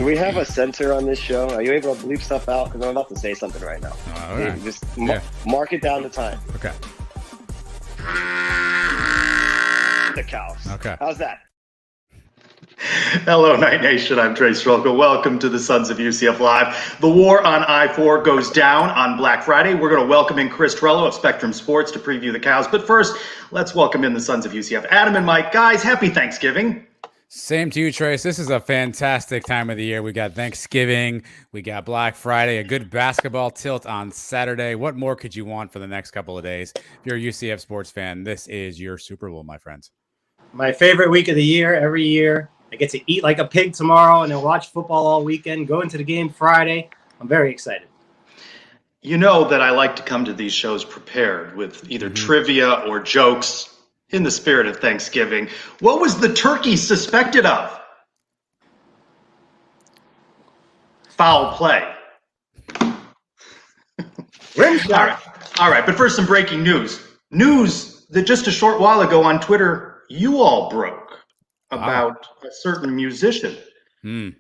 we have a censor on this show? Are you able to bleep stuff out? Because I'm about to say something right now. All right. Just mark it down the time. Okay. The cows. Okay. How's that? Hello, Night Nation. I'm Trey Strelka. Welcome to the Sons of UCF Live. The war on I-4 goes down on Black Friday. We're going to welcome in Chris Trello of Spectrum Sports to preview the Cows. But first, let's welcome in the Sons of UCF. Adam and Mike. Guys, happy Thanksgiving. Same to you, Trace. This is a fantastic time of the year. We got Thanksgiving, we got Black Friday, a good basketball tilt on Saturday. What more could you want for the next couple of days? If you're a UCF sports fan, this is your Super Bowl, my friends. My favorite week of the year, every year. I get to eat like a pig tomorrow and then watch football all weekend, go into the game Friday. I'm very excited. You know that I like to come to these shows prepared with either trivia or jokes in the spirit of Thanksgiving. What was the turkey suspected of? Foul play. All right, but first some breaking news. News that just a short while ago on Twitter, you all broke about a certain musician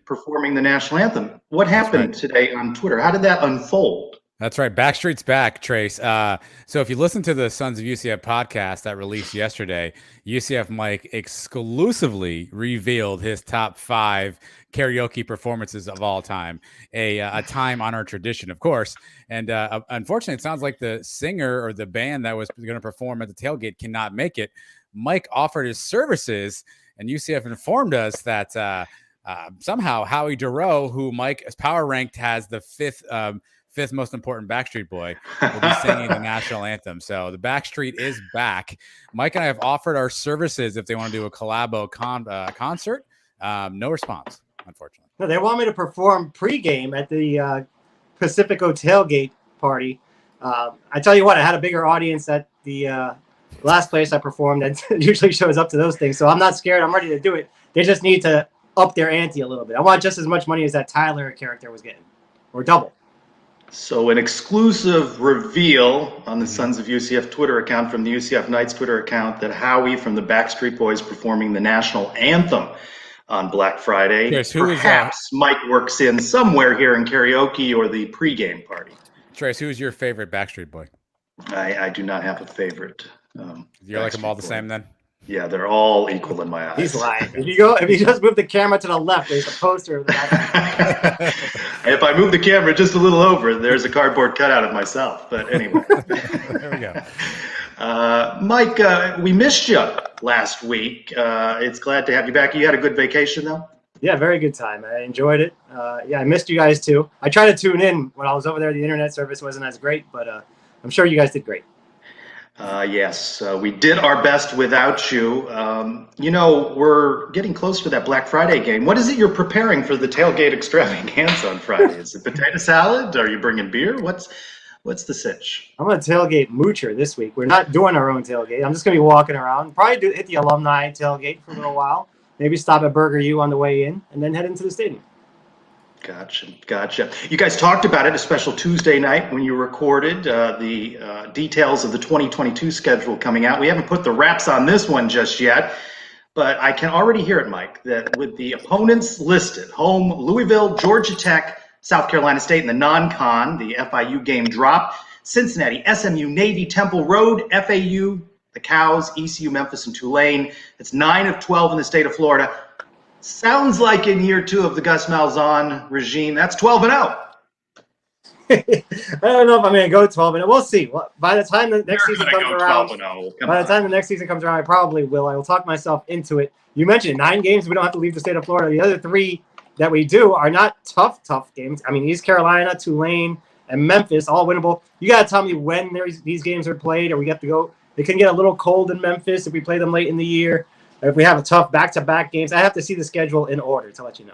performing the national anthem. What happened today on Twitter? How did that unfold? That's right. Backstreet's back, Trace. So if you listen to the Sons of UCF podcast that released yesterday, UCF Mike exclusively revealed his top 5 karaoke performances of all time, a time-honored tradition, of course. And unfortunately, it sounds like the singer or the band that was going to perform at the tailgate cannot make it. Mike offered his services, and UCF informed us that somehow Howie Durow, who Mike is power ranked, has the fifth most important Backstreet Boy, will be singing the national anthem. So the Backstreet is back. Mike and I have offered our services if they want to do a collabo concert. No response, unfortunately. No, they want me to perform pregame at the Pacifico tailgate party. I tell you what, I had a bigger audience at the last place I performed that usually shows up to those things. So I'm not scared. I'm ready to do it. They just need to up their ante a little bit. I want just as much money as that Tyler character was getting, or double. So an exclusive reveal on the Sons of UCF Twitter account from the UCF Knights Twitter account that Howie from the Backstreet Boys performing the national anthem on Black Friday. Yes, Perhaps Mike works in somewhere here in karaoke or the pregame party. Trace, who's your favorite Backstreet Boy? I do not have a favorite. You like them all the same then? Yeah, they're all equal in my eyes. He's lying. If you just move the camera to the left, there's a poster of that. If I move the camera just a little over, there's a cardboard cutout of myself. But anyway. There we go. Mike, we missed you last week. It's glad to have you back. You had a good vacation, though? Yeah, very good time. I enjoyed it. I missed you guys, too. I tried to tune in when I was over there. The internet service wasn't as great, but I'm sure you guys did great. Yes, we did our best without you. We're getting close to that Black Friday game. What is it you're preparing for the tailgate extravaganza on Friday? Is it potato salad? Are you bringing beer? What's the sitch? I'm a tailgate moocher this week. We're not doing our own tailgate. I'm just going to be walking around. Probably hit the alumni tailgate for a little while. Maybe stop at Burger U on the way in, and then head into the stadium. Gotcha. You guys talked about it, a special Tuesday night when you recorded the details of the 2022 schedule coming out. We haven't put the wraps on this one just yet, but I can already hear it, Mike, that with the opponents listed, home Louisville, Georgia Tech, South Carolina State, and the non-con, the FIU game drop, Cincinnati, SMU, Navy, Temple Road, FAU, the Cows, ECU, Memphis, and Tulane. It's 9 of 12 in the state of Florida. Sounds like in year 2 of the Gus Malzahn regime, that's 12-0. I don't know if I'm going to go 12-0. We'll see. By the time the next season comes around, I probably will. I will talk myself into it. You mentioned 9 games. We don't have to leave the state of Florida. The other 3 that we do are not tough games. I mean, East Carolina, Tulane, and Memphis, all winnable. You got to tell me when these games are played, or we have to go. It can get a little cold in Memphis if we play them late in the year. If we have a tough back-to-back games, I have to see the schedule in order to let you know.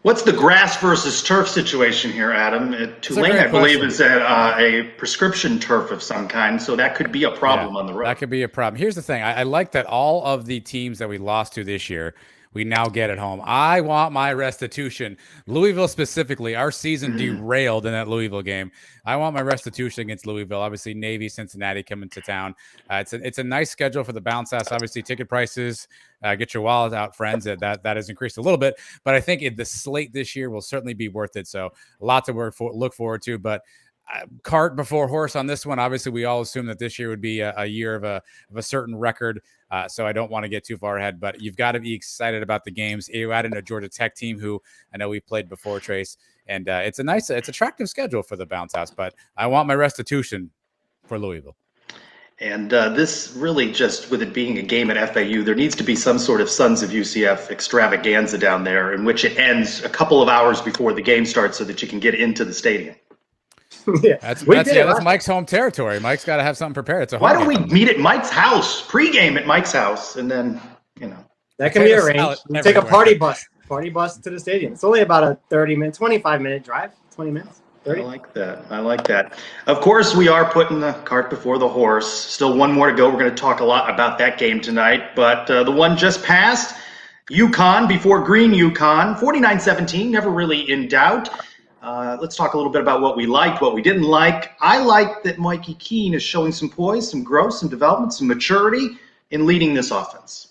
What's the grass versus turf situation here, Adam? Tulane, I believe, is a prescription turf of some kind, so that could be a problem on the road. That could be a problem. Here's the thing. I like that all of the teams that we lost to this year we now get at home. I want my restitution. Louisville specifically, our season derailed in that Louisville game. I want my restitution against Louisville. Obviously, Navy, Cincinnati coming to town. It's a nice schedule for the bounce house. Obviously, ticket prices, get your wallet out, friends. That has increased a little bit, but I think the slate this year will certainly be worth it. So a lot to look forward to, but cart before horse on this one. Obviously, we all assume that this year would be a year of a certain record. So I don't want to get too far ahead, but you've got to be excited about the games. You add in a Georgia Tech team who I know we've played before, Trace, and it's attractive schedule for the bounce house, but I want my restitution for Louisville. And this really, just with it being a game at FAU, there needs to be some sort of Sons of UCF extravaganza down there in which it ends a couple of hours before the game starts so that you can get into the stadium. That's Mike's home territory. Mike's got to have something prepared. It's a home Why don't we game. meet at Mike's house, pregame at Mike's house, and then, that can be arranged. We take a party bus to the stadium. It's only about a 25-minute drive, 20 minutes. 30. I like that. Of course, we are putting the cart before the horse. Still one more to go. We're going to talk a lot about that game tonight, but the one just passed, UConn before Green UConn, 49-17, never really in doubt. Let's talk a little bit about what we liked, what we didn't like. I like that Mikey Keene is showing some poise, some growth, some development, some maturity in leading this offense.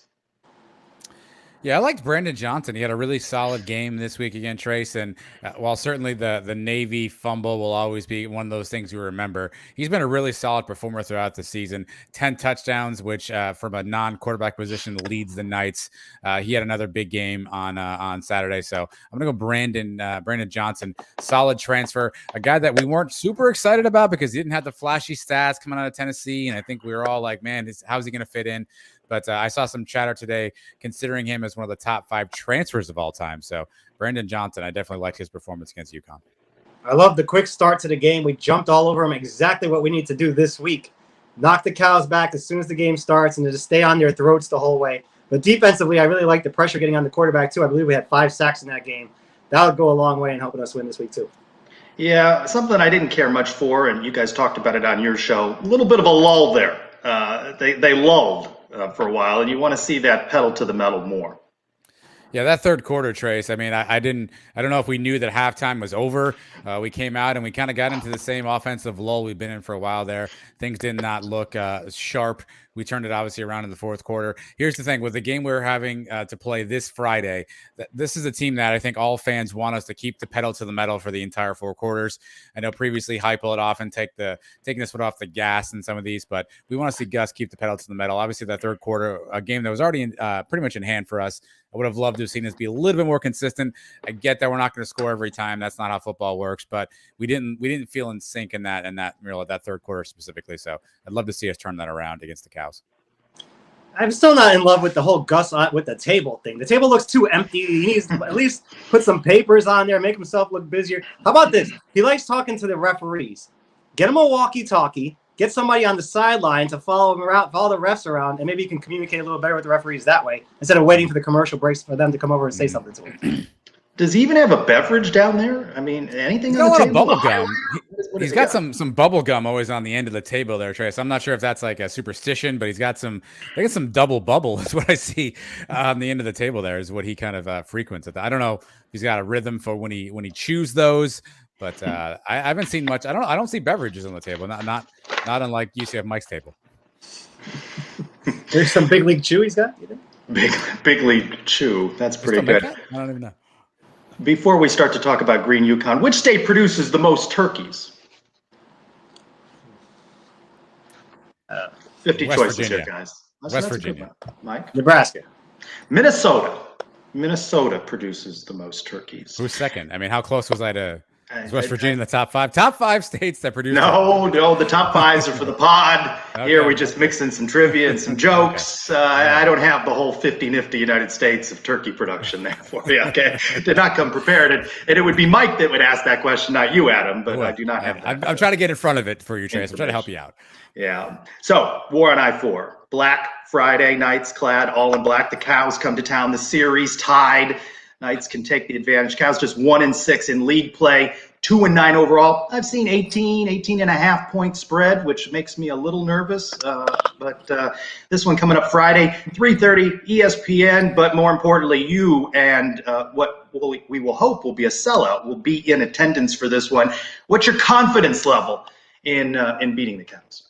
Yeah, I liked Brandon Johnson. He had a really solid game this week again, Trace. And while certainly the Navy fumble will always be one of those things we remember, he's been a really solid performer throughout the season. 10 touchdowns, which from a non-quarterback position leads the Knights. He had another big game on Saturday. So I'm going to go Brandon Johnson. Solid transfer. A guy that we weren't super excited about because he didn't have the flashy stats coming out of Tennessee. And I think we were all like, man, how's he going to fit in? But I saw some chatter today considering him as one of the top 5 transfers of all time. So Brandon Johnson, I definitely liked his performance against UConn. I love the quick start to the game. We jumped all over him. Exactly what we need to do this week. Knock the cows back as soon as the game starts and to just stay on their throats the whole way. But defensively, I really like the pressure getting on the quarterback too. I believe we had 5 sacks in that game. That would go a long way in helping us win this week too. Yeah, something I didn't care much for, and you guys talked about it on your show, a little bit of a lull there. They lulled for a while, and you want to see that pedal to the metal more. Yeah, that third quarter, Trace. I mean, I don't know if we knew that halftime was over. We came out and we kind of got into the same offensive lull we've been in for a while there. Things did not look sharp. We turned it obviously around in the fourth quarter. Here's the thing with the game we're having to play this Friday. This is a team that I think all fans want us to keep the pedal to the metal for the entire 4 quarters. I know previously Hype will often taking this foot off the gas in some of these, but we want to see Gus keep the pedal to the metal. Obviously, that third quarter, a game that was already pretty much in hand for us. I would have loved to have seen us be a little bit more consistent. I get that we're not going to score every time. That's not how football works, but we didn't feel in sync in that third quarter specifically. So I'd love to see us turn that around against the Cows. I'm still not in love with the whole Gus with the table thing. The table looks too empty. He needs to at least put some papers on there, make himself look busier. How about this? He likes talking to the referees. Get him a walkie-talkie. Get somebody on the sideline to follow him around, follow the refs around, and maybe you can communicate a little better with the referees that way instead of waiting for the commercial breaks for them to come over and say something to him. Does he even have a beverage down there? I mean, anything on the table? Bubble gum. He's got some bubble gum always on the end of the table there, Trace. I'm not sure if that's like a superstition, but he's got some double bubble is what I see on the end of the table there is what he kind of frequents. I don't know if he's got a rhythm for when he chews those, but I haven't seen much. I don't see beverages on the table. Not unlike UCF Mike's table. There's some big league chew he's got. You think? Big league chew. That's pretty good. I don't even know. Before we start to talk about Green UConn, which state produces the most turkeys? 50 West choices Virginia. here, guys. West Virginia. Mike? Nebraska. Minnesota produces the most turkeys. Who's second? I mean, how close was I to is West Virginia in the top 5? Top 5 states that produce. No, the top 5s are for the pod. Okay. Here we just mix in some trivia and some jokes. Okay. I don't have the whole 50 nifty United States of turkey production there for you. Okay, did not come prepared, and it would be Mike that would ask that question, not you, Adam. But I do not have that. I'm trying to get in front of it for you, Trace. I'm trying to help you out. Yeah. So War on I-4, Black Friday, Knights clad all in black. The Cows come to town. The series tied. Knights can take the advantage. Cows just 1-6 in league play. 2-9 overall. I've seen 18 and a half point spread, which makes me a little nervous. But this one coming up Friday, 3:30 ESPN. But more importantly, you and what we will hope will be a sellout will be in attendance for this one. What's your confidence level in beating the Cavs?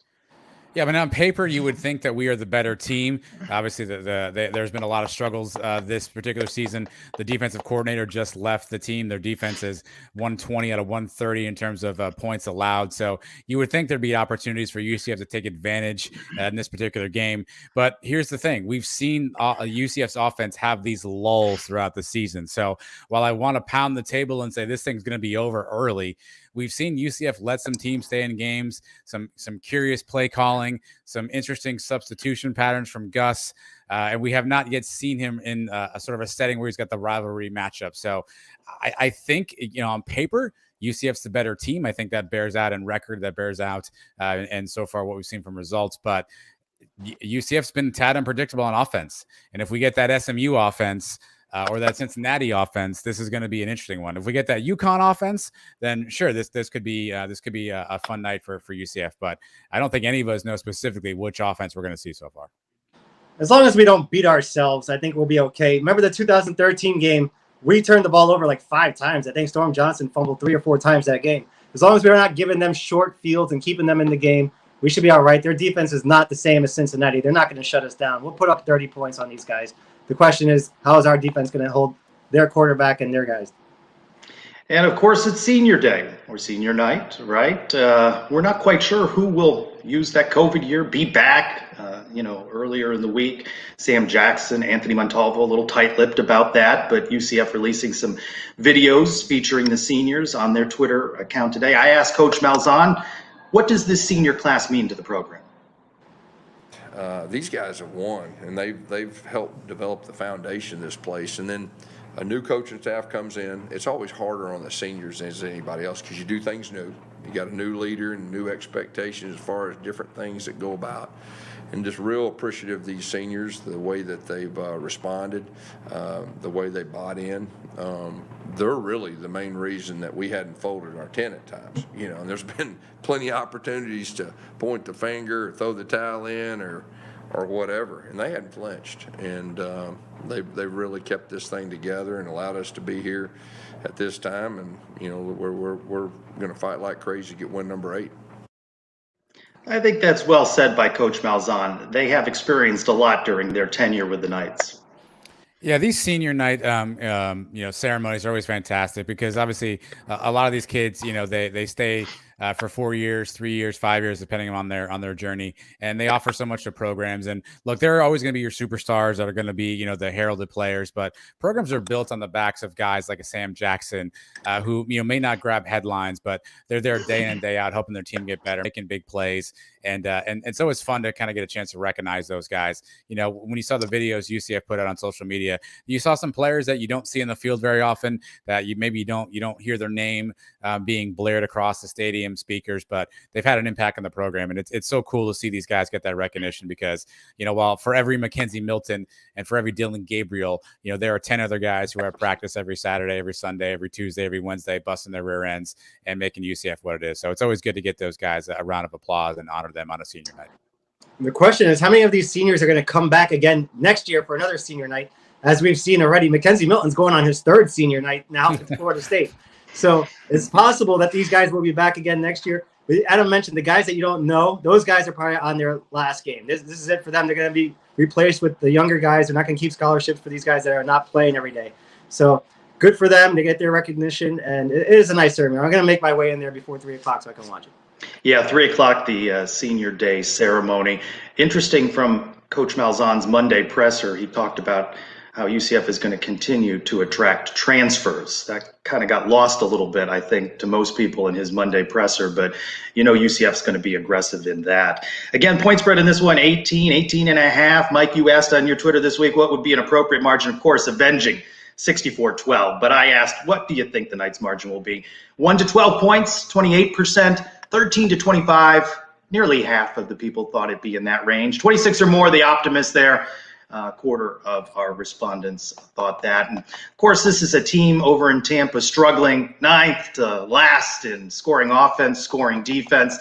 Yeah, but on paper, you would think that we are the better team. Obviously, there's been a lot of struggles this particular season. The defensive coordinator just left the team. Their defense is 120 out of 130 in terms of points allowed. So you would think there'd be opportunities for UCF to take advantage in this particular game. But here's the thing. We've seen UCF's offense have these lulls throughout the season. So while I want to pound the table and say this thing's going to be over early, we've seen UCF let some teams stay in games, some curious play calling, some interesting substitution patterns from Gus, and we have not yet seen him in a sort of a setting where he's got the rivalry matchup. So I think, on paper, UCF's the better team. I think that bears out in record, that bears out, and so far what we've seen from results. But UCF's been tad unpredictable on offense, and if we get that SMU offense, or that Cincinnati offense, this is going to be an interesting one. If we get that UConn offense, then sure, this could be a fun night for UCF. But I don't think any of us know specifically which offense we're going to see so far. As long as we don't beat ourselves, I think we'll be okay. Remember the 2013 game? We turned the ball over like 5 times. I think Storm Johnson fumbled 3 or 4 times that game. As long as we're not giving them short fields and keeping them in the game, we should be all right. Their defense is not the same as Cincinnati. They're not going to shut us down. We'll put up 30 points on these guys. The question is, how is our defense going to hold their quarterback and their guys? And of course, it's senior day or senior night, right? We're not quite sure who will use that COVID year, be back. Earlier in the week, Sam Jackson, Anthony Montalvo, a little tight-lipped about that, but UCF releasing some videos featuring the seniors on their Twitter account today. I asked Coach Malzahn, what does this senior class mean to the program? These guys have won, and they've helped develop the foundation of this place. And then a new coaching staff comes in. It's always harder on the seniors than anybody else because you do things new. You got a new leader and new expectations as far as different things that go about. And just real appreciative of these seniors, the way that they've responded, the way they bought in. They're really the main reason that we hadn't folded our tent at times. And there's been plenty of opportunities to point the finger, or throw the towel in, or whatever, and they hadn't flinched. And they really kept this thing together and allowed us to be here at this time. And we're going to fight like crazy to get win number 8. I think that's well said by Coach Malzahn. They have experienced a lot during their tenure with the Knights. Yeah, these senior night, ceremonies are always fantastic because obviously a lot of these kids, they stay for 4 years, 3 years, 5 years, depending on their journey, and they offer so much to programs. And look, there are always going to be your superstars that are going to be, the heralded players, but programs are built on the backs of guys like a Sam Jackson, who may not grab headlines, but they're there day in and day out, helping their team get better, making big plays, and so it's fun to kind of get a chance to recognize those guys. When you saw the videos UCF put out on social media, you saw some players that you don't see in the field very often, that you don't hear their name being blared across the stadium speakers, but they've had an impact on the program. And it's so cool to see these guys get that recognition because, while for every Mackenzie Milton and for every Dylan Gabriel, there are 10 other guys who have practice every Saturday, every Sunday, every Tuesday, every Wednesday, busting their rear ends and making UCF what it is. So it's always good to get those guys a round of applause and honor them on a senior night. The question is, how many of these seniors are going to come back again next year for another senior night? As we've seen already, Mackenzie Milton's going on his 3rd senior night now at Florida State. So it's possible that these guys will be back again next year. Adam mentioned the guys that you don't know. Those guys are probably on their last game. This is it for them. They're going to be replaced with the younger guys. They're not going to keep scholarships for these guys that are not playing every day. So good for them to get their recognition. And it is a nice ceremony. I'm going to make my way in there before 3 o'clock so I can watch it. Yeah, 3 o'clock, the senior day ceremony. Interesting from Coach Malzahn's Monday presser. He talked about how UCF is going to continue to attract transfers. That kind of got lost a little bit, I think, to most people in his Monday presser, but UCF's going to be aggressive in that. Again, point spread in this one, 18 and a half. Mike, you asked on your Twitter this week what would be an appropriate margin. Of course, avenging 64-12, but I asked, what do you think the Knights' margin will be? 1 to 12 points, 28%, 13 to 25. Nearly half of the people thought it'd be in that range. 26 or more, the optimist there. quarter of our respondents thought that. And of course, this is a team over in Tampa struggling ninth to last in scoring offense, scoring defense.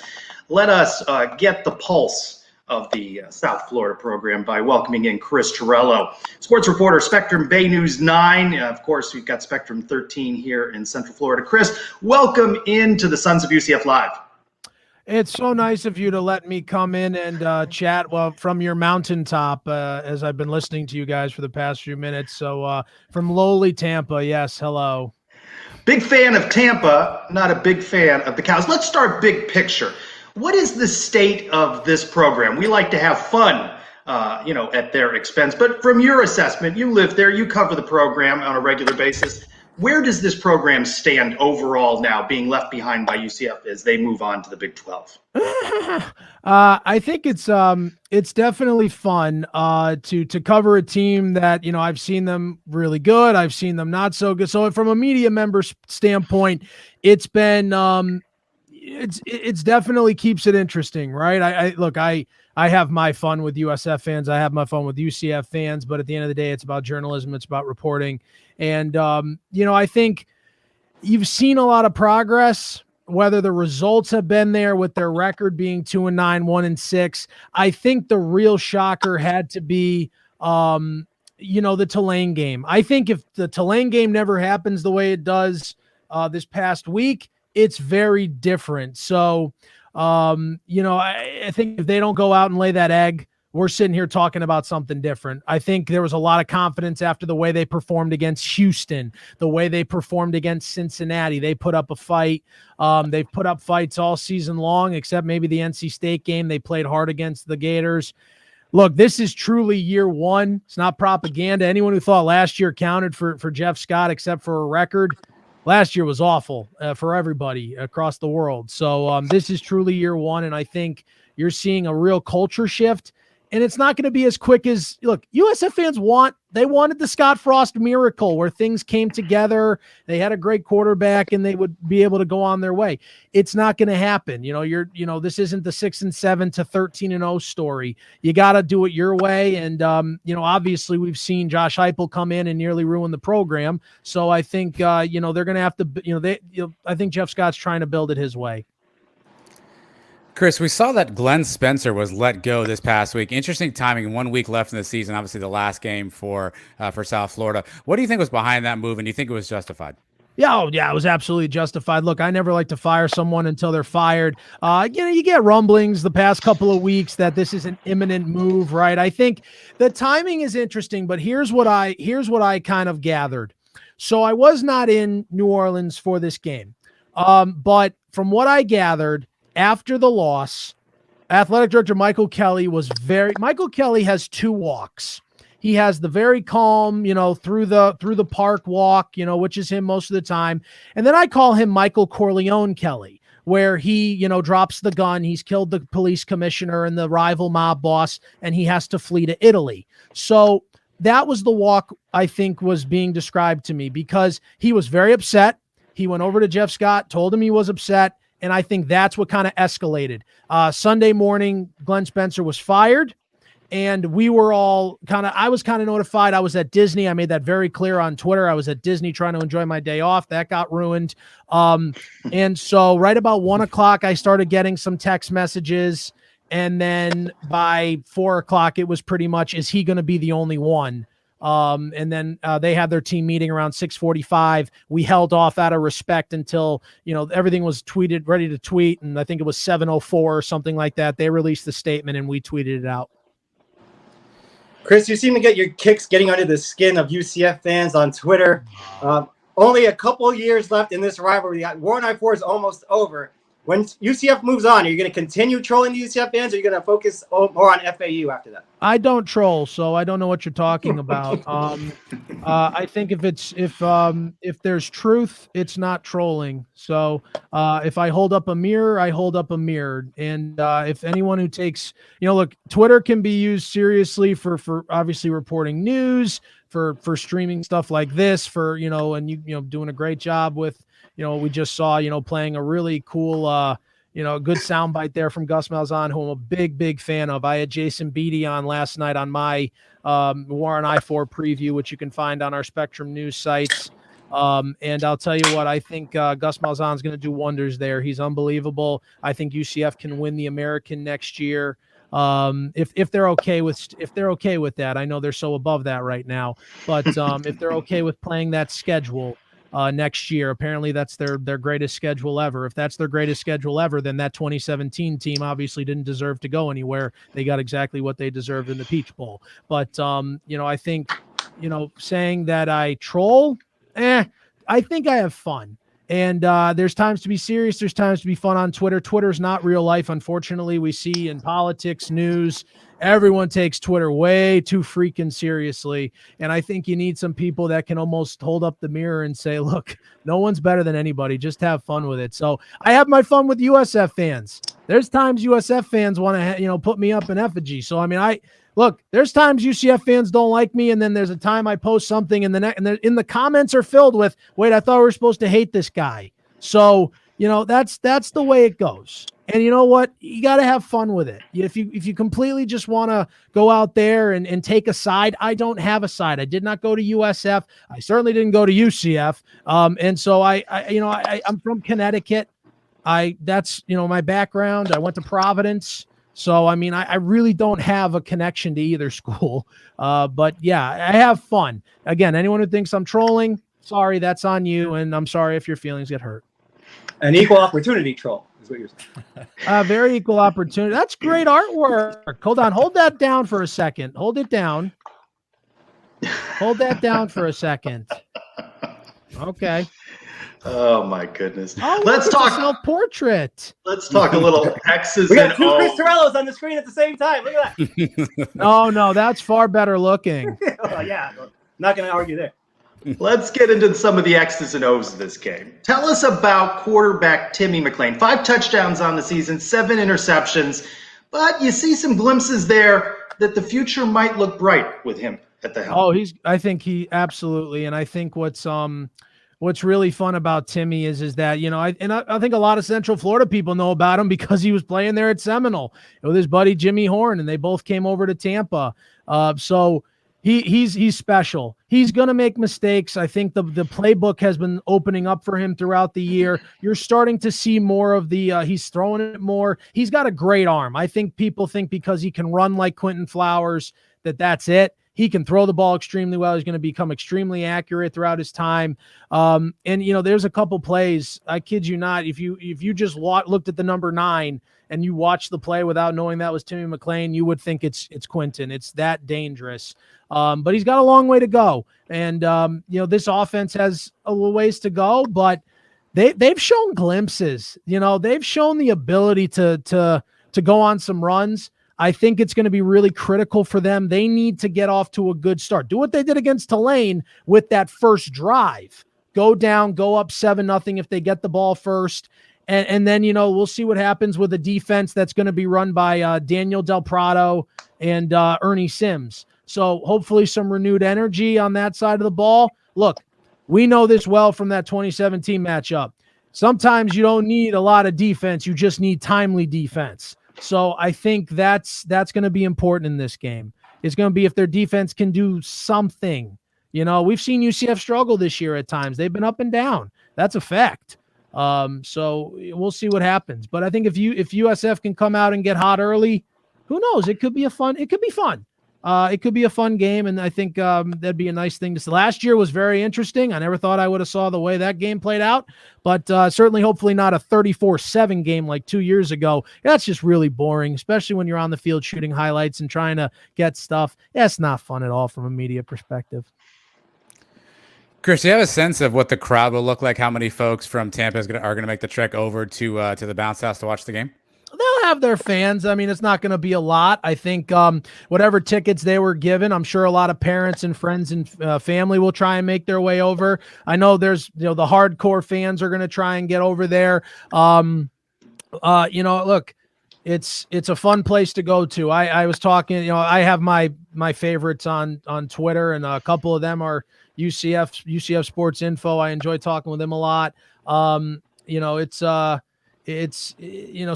Let us get the pulse of the South Florida program by welcoming in Chris Torello, sports reporter, Spectrum Bay News 9. Of course, we've got Spectrum 13 here in Central Florida. Chris, welcome into the Sons of UCF Live. It's so nice of you to let me come in and chat from your mountaintop as I've been listening to you guys for the past few minutes. So from lowly Tampa, yes, hello. Big fan of Tampa, not a big fan of the Cows. Let's start big picture. What is the state of this program? We like to have fun, at their expense. But from your assessment, you live there, you cover the program on a regular basis. Where does this program stand overall now, being left behind by UCF as they move on to the Big 12? I think it's definitely fun to cover a team that, I've seen them really good. I've seen them not so good. So from a media member standpoint, it's been it's definitely keeps it interesting, right? I have my fun with USF fans. I have my fun with UCF fans, but at the end of the day, it's about journalism. It's about reporting. And, I think you've seen a lot of progress, whether the results have been there with their record being 2-9, 1-6. I think the real shocker had to be, the Tulane game. I think if the Tulane game never happens the way it does this past week, it's very different. So, I think if they don't go out and lay that egg, we're sitting here talking about something different. I think there was a lot of confidence after the way they performed against Houston, the way they performed against Cincinnati. They put up a fight. They've put up fights all season long, except maybe the NC State game. They played hard against the Gators. Look, this is truly year one. It's not propaganda. Anyone who thought last year counted for Jeff Scott, except for a record, last year was awful for everybody across the world. So this is truly year one, and I think you're seeing a real culture shift. And it's not going to be as quick as, look, USF fans wanted the Scott Frost miracle where things came together. They had a great quarterback and they would be able to go on their way. It's not going to happen. This isn't the 6-7 to 13-0 story. You got to do it your way. And, obviously we've seen Josh Heupel come in and nearly ruin the program. So I think, they're going to have to, I think Jeff Scott's trying to build it his way. Chris, we saw that Glenn Spencer was let go this past week. Interesting timing. 1 week left in the season. Obviously, the last game for South Florida. What do you think was behind that move, and do you think it was justified? Yeah, it was absolutely justified. Look, I never like to fire someone until they're fired. You get rumblings the past couple of weeks that this is an imminent move, right? I think the timing is interesting, but here's what I kind of gathered. So I was not in New Orleans for this game, but from what I gathered, after the loss, athletic director Michael Kelly has two walks. He has the very calm, through the park walk, which is him most of the time. And then I call him Michael Corleone Kelly, where he, drops the gun. He's killed the police commissioner and the rival mob boss, and he has to flee to Italy. So that was the walk I think was being described to me because he was very upset. He went over to Jeff Scott, told him he was upset. And I think that's what kind of escalated. Sunday morning, Glenn Spencer was fired, and we were all I was kind of notified. I was at Disney. I made that very clear on Twitter. I was at Disney trying to enjoy my day off. That got ruined. And so right about 1:00, I started getting some text messages. And then by 4:00, it was pretty much, is he going to be the only one? And then they had their team meeting around 6:45. We held off out of respect until, everything was ready to tweet. And I think it was 7:04 or something like that. They released the statement and we tweeted it out. Chris, you seem to get your kicks getting under the skin of UCF fans on Twitter. Only a couple years left in this rivalry. War 94 is almost over. When UCF moves on, are you going to continue trolling the UCF fans, or are you going to focus more on FAU after that? I don't troll, so I don't know what you're talking about. I think if there's truth, it's not trolling. So if I hold up a mirror, I hold up a mirror. And if anyone who takes, look, Twitter can be used seriously for obviously reporting news, for streaming stuff like this, for and you doing a great job with. We just saw, playing a really cool, a good soundbite there from Gus Malzahn, who I'm a big fan of. I had Jason Beatty on last night on my War on I-4 preview, which you can find on our Spectrum News sites. And I'll tell you what, I think Gus Malzahn's going to do wonders there. He's unbelievable. I think UCF can win the American next year. If they're okay with that. I know they're so above that right now, but if they're okay with playing that schedule next year, apparently that's their greatest schedule ever. If that's their greatest schedule ever, then that 2017 team obviously didn't deserve to go anywhere. They got exactly what they deserved in the Peach Bowl. But I think, saying that I troll, I think I have fun. And there's times to be serious. There's times to be fun on Twitter. Twitter's not real life. Unfortunately, we see in politics, news, everyone takes Twitter way too freaking seriously. And I think you need some people that can almost hold up the mirror and say, look, no one's better than anybody. Just have fun with it. So I have my fun with USF fans. There's times USF fans want to, put me up in effigy. So, look, there's times UCF fans don't like me, and then there's a time I post something, and the comments are filled with, wait, I thought we were supposed to hate this guy. So, that's the way it goes. And you know what? You got to have fun with it. If you completely just want to go out there and take a side, I don't have a side. I did not go to USF. I certainly didn't go to UCF. And so I'm from Connecticut. That's my background. I went to Providence. So, I really don't have a connection to either school. But yeah, I have fun. Again, anyone who thinks I'm trolling, sorry, that's on you. And I'm sorry if your feelings get hurt. An equal opportunity troll is what you're saying. Very equal opportunity. That's great artwork. Hold on. Hold that down for a second. Hold it down. Hold that down for a second. Okay. Oh my goodness. Oh, let's talk self-portrait. Let's talk a little X's we got and two O's. Chris Torellos on the screen at the same time. Look at that. No, that's far better looking. Yeah, not going to argue there. Let's get into some of the X's and O's of this game. Tell us about quarterback Timmy Mclean. 5 touchdowns on the season, 7 interceptions, but you see some glimpses there that the future might look bright with him at the helm. Oh, I think he absolutely, and I think what's really fun about Timmy is that, I think a lot of Central Florida people know about him because he was playing there at Seminole with his buddy Jimmy Horn, and they both came over to Tampa. So he's special. He's going to make mistakes. I think the playbook has been opening up for him throughout the year. You're starting to see more of he's throwing it more. He's got a great arm. I think people think because he can run like Quentin Flowers that's it. He can throw the ball extremely well. He's going to become extremely accurate throughout his time. And there's a couple plays. I kid you not. If you just looked at the number 9 and you watched the play without knowing that was Timmy Mclean, you would think it's Quentin. It's that dangerous. But he's got a long way to go. And this offense has a little ways to go, but they've shown glimpses. They've shown the ability to go on some runs. I think it's going to be really critical for them. They need to get off to a good start. Do what they did against Tulane with that first drive. Go down, go up 7-0 if they get the ball first. And then, we'll see what happens with a defense that's going to be run by Daniel Del Prado and Ernie Sims. So hopefully some renewed energy on that side of the ball. Look, we know this well from that 2017 matchup. Sometimes you don't need a lot of defense. You just need timely defense. So I think that's going to be important in this game. It's going to be if their defense can do something. We've seen UCF struggle this year at times. They've been up and down. That's a fact. So we'll see what happens. But I think if USF can come out and get hot early, who knows? It could be fun. It could be a fun game, and I think that'd be a nice thing to see. Last year was very interesting. I never thought I would have saw the way that game played out, but certainly hopefully not a 34-7 game like 2 years ago. That's just really boring, especially when you're on the field shooting highlights and trying to get stuff. That's not fun at all from a media perspective. Chris, do you have a sense of what the crowd will look like? How many folks from Tampa are going to make the trek over to the bounce house to watch the game? They'll have their fans. It's not going to be a lot. I think whatever tickets they were given, I'm sure a lot of parents and friends and family will try and make their way over. I know there's, the hardcore fans are going to try and get over there. Look, it's a fun place to go to. I was talking, I have my favorites on Twitter, and a couple of them are UCF Sports Info. I enjoy talking with them a lot. it's,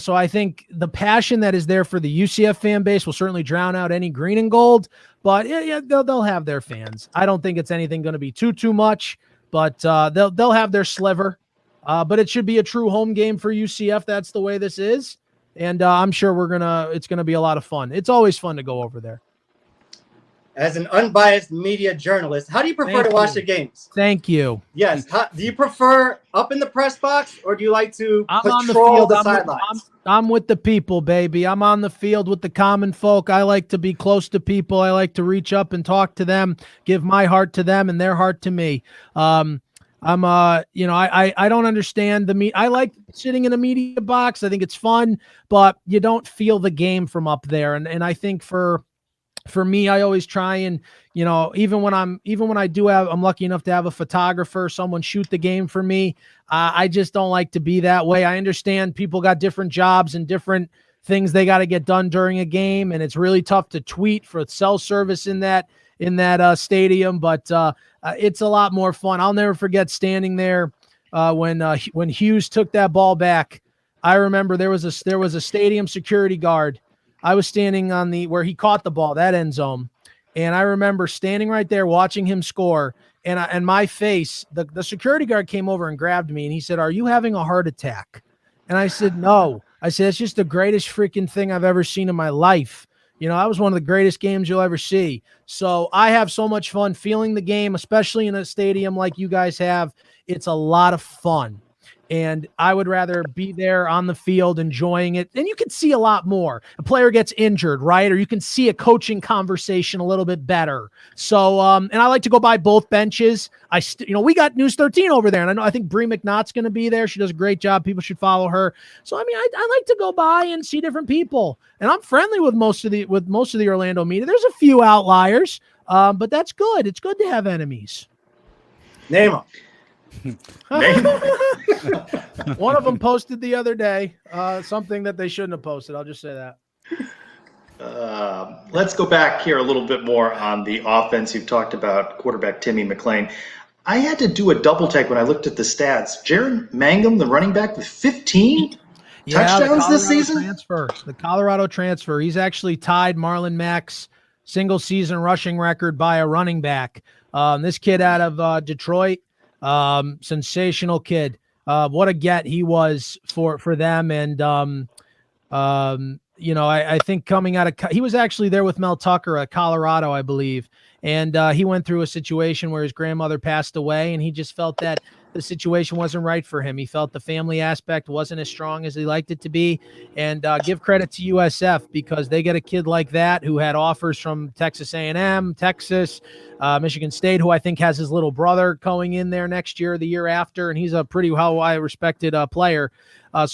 so I think the passion that is there for the UCF fan base will certainly drown out any green and gold, but they'll have their fans. I don't think it's anything going to be too much, but they'll have their sliver. But it should be a true home game for UCF. That's the way this is. And I'm sure it's going to be a lot of fun. It's always fun to go over there. As an unbiased media journalist, how do you prefer to watch the games? Thank you. Yes. Do you prefer up in the press box, or do you like to patrol on the field. the sidelines? I'm with the people, baby. I'm on the field with the common folk. I like to be close to people. I like to reach up and talk to them, give my heart to them and their heart to me. I don't understand I like sitting in a media box. I think it's fun, but you don't feel the game from up there. And I think for me, I always try and, even when I'm lucky enough to have a photographer, someone shoot the game for me. I just don't like to be that way. I understand people got different jobs and different things they got to get done during a game. And it's really tough to tweet for cell service in that stadium, but it's a lot more fun. I'll never forget standing there when Hughes took that ball back. I remember there was a stadium security guard. I was standing on where he caught the ball, that end zone, and I remember standing right there watching him score. And my face, the security guard came over and grabbed me, and he said, "Are you having a heart attack?" And I said, "No." I said, "It's just the greatest freaking thing I've ever seen in my life." That was one of the greatest games you'll ever see. So I have so much fun feeling the game, especially in a stadium like you guys have. It's a lot of fun. And I would rather be there on the field enjoying it. And you can see a lot more. A player gets injured, right? Or you can see a coaching conversation a little bit better. So, and I like to go by both benches. We got News 13 over there. And I think Bree McNott's going to be there. She does a great job. People should follow her. So, I like to go by and see different people. And I'm friendly with most of the Orlando media. There's a few outliers, but that's good. It's good to have enemies. Name them. One of them posted the other day something that they shouldn't have posted. I'll just say that. Let's go back here a little bit more on the offense. You've talked about quarterback Timmy Mclean. I had to do a double take when I looked at the stats. Jaron Mangum, the running back, with 15 touchdowns this season? The Colorado transfer. He's actually tied Marlon Mack's single season rushing record by a running back. This kid out of Detroit, sensational kid. What a get he was for them. And, I think coming out of, he was actually there with Mel Tucker at Colorado, I believe. And he went through a situation where his grandmother passed away, and he just felt that the situation wasn't right for him. He felt the family aspect wasn't as strong as he liked it to be. And give credit to USF, because they get a kid like that who had offers from Texas A&M, Texas, Michigan State, who I think has his little brother going in there next year, the year after, and he's a pretty well-respected player. For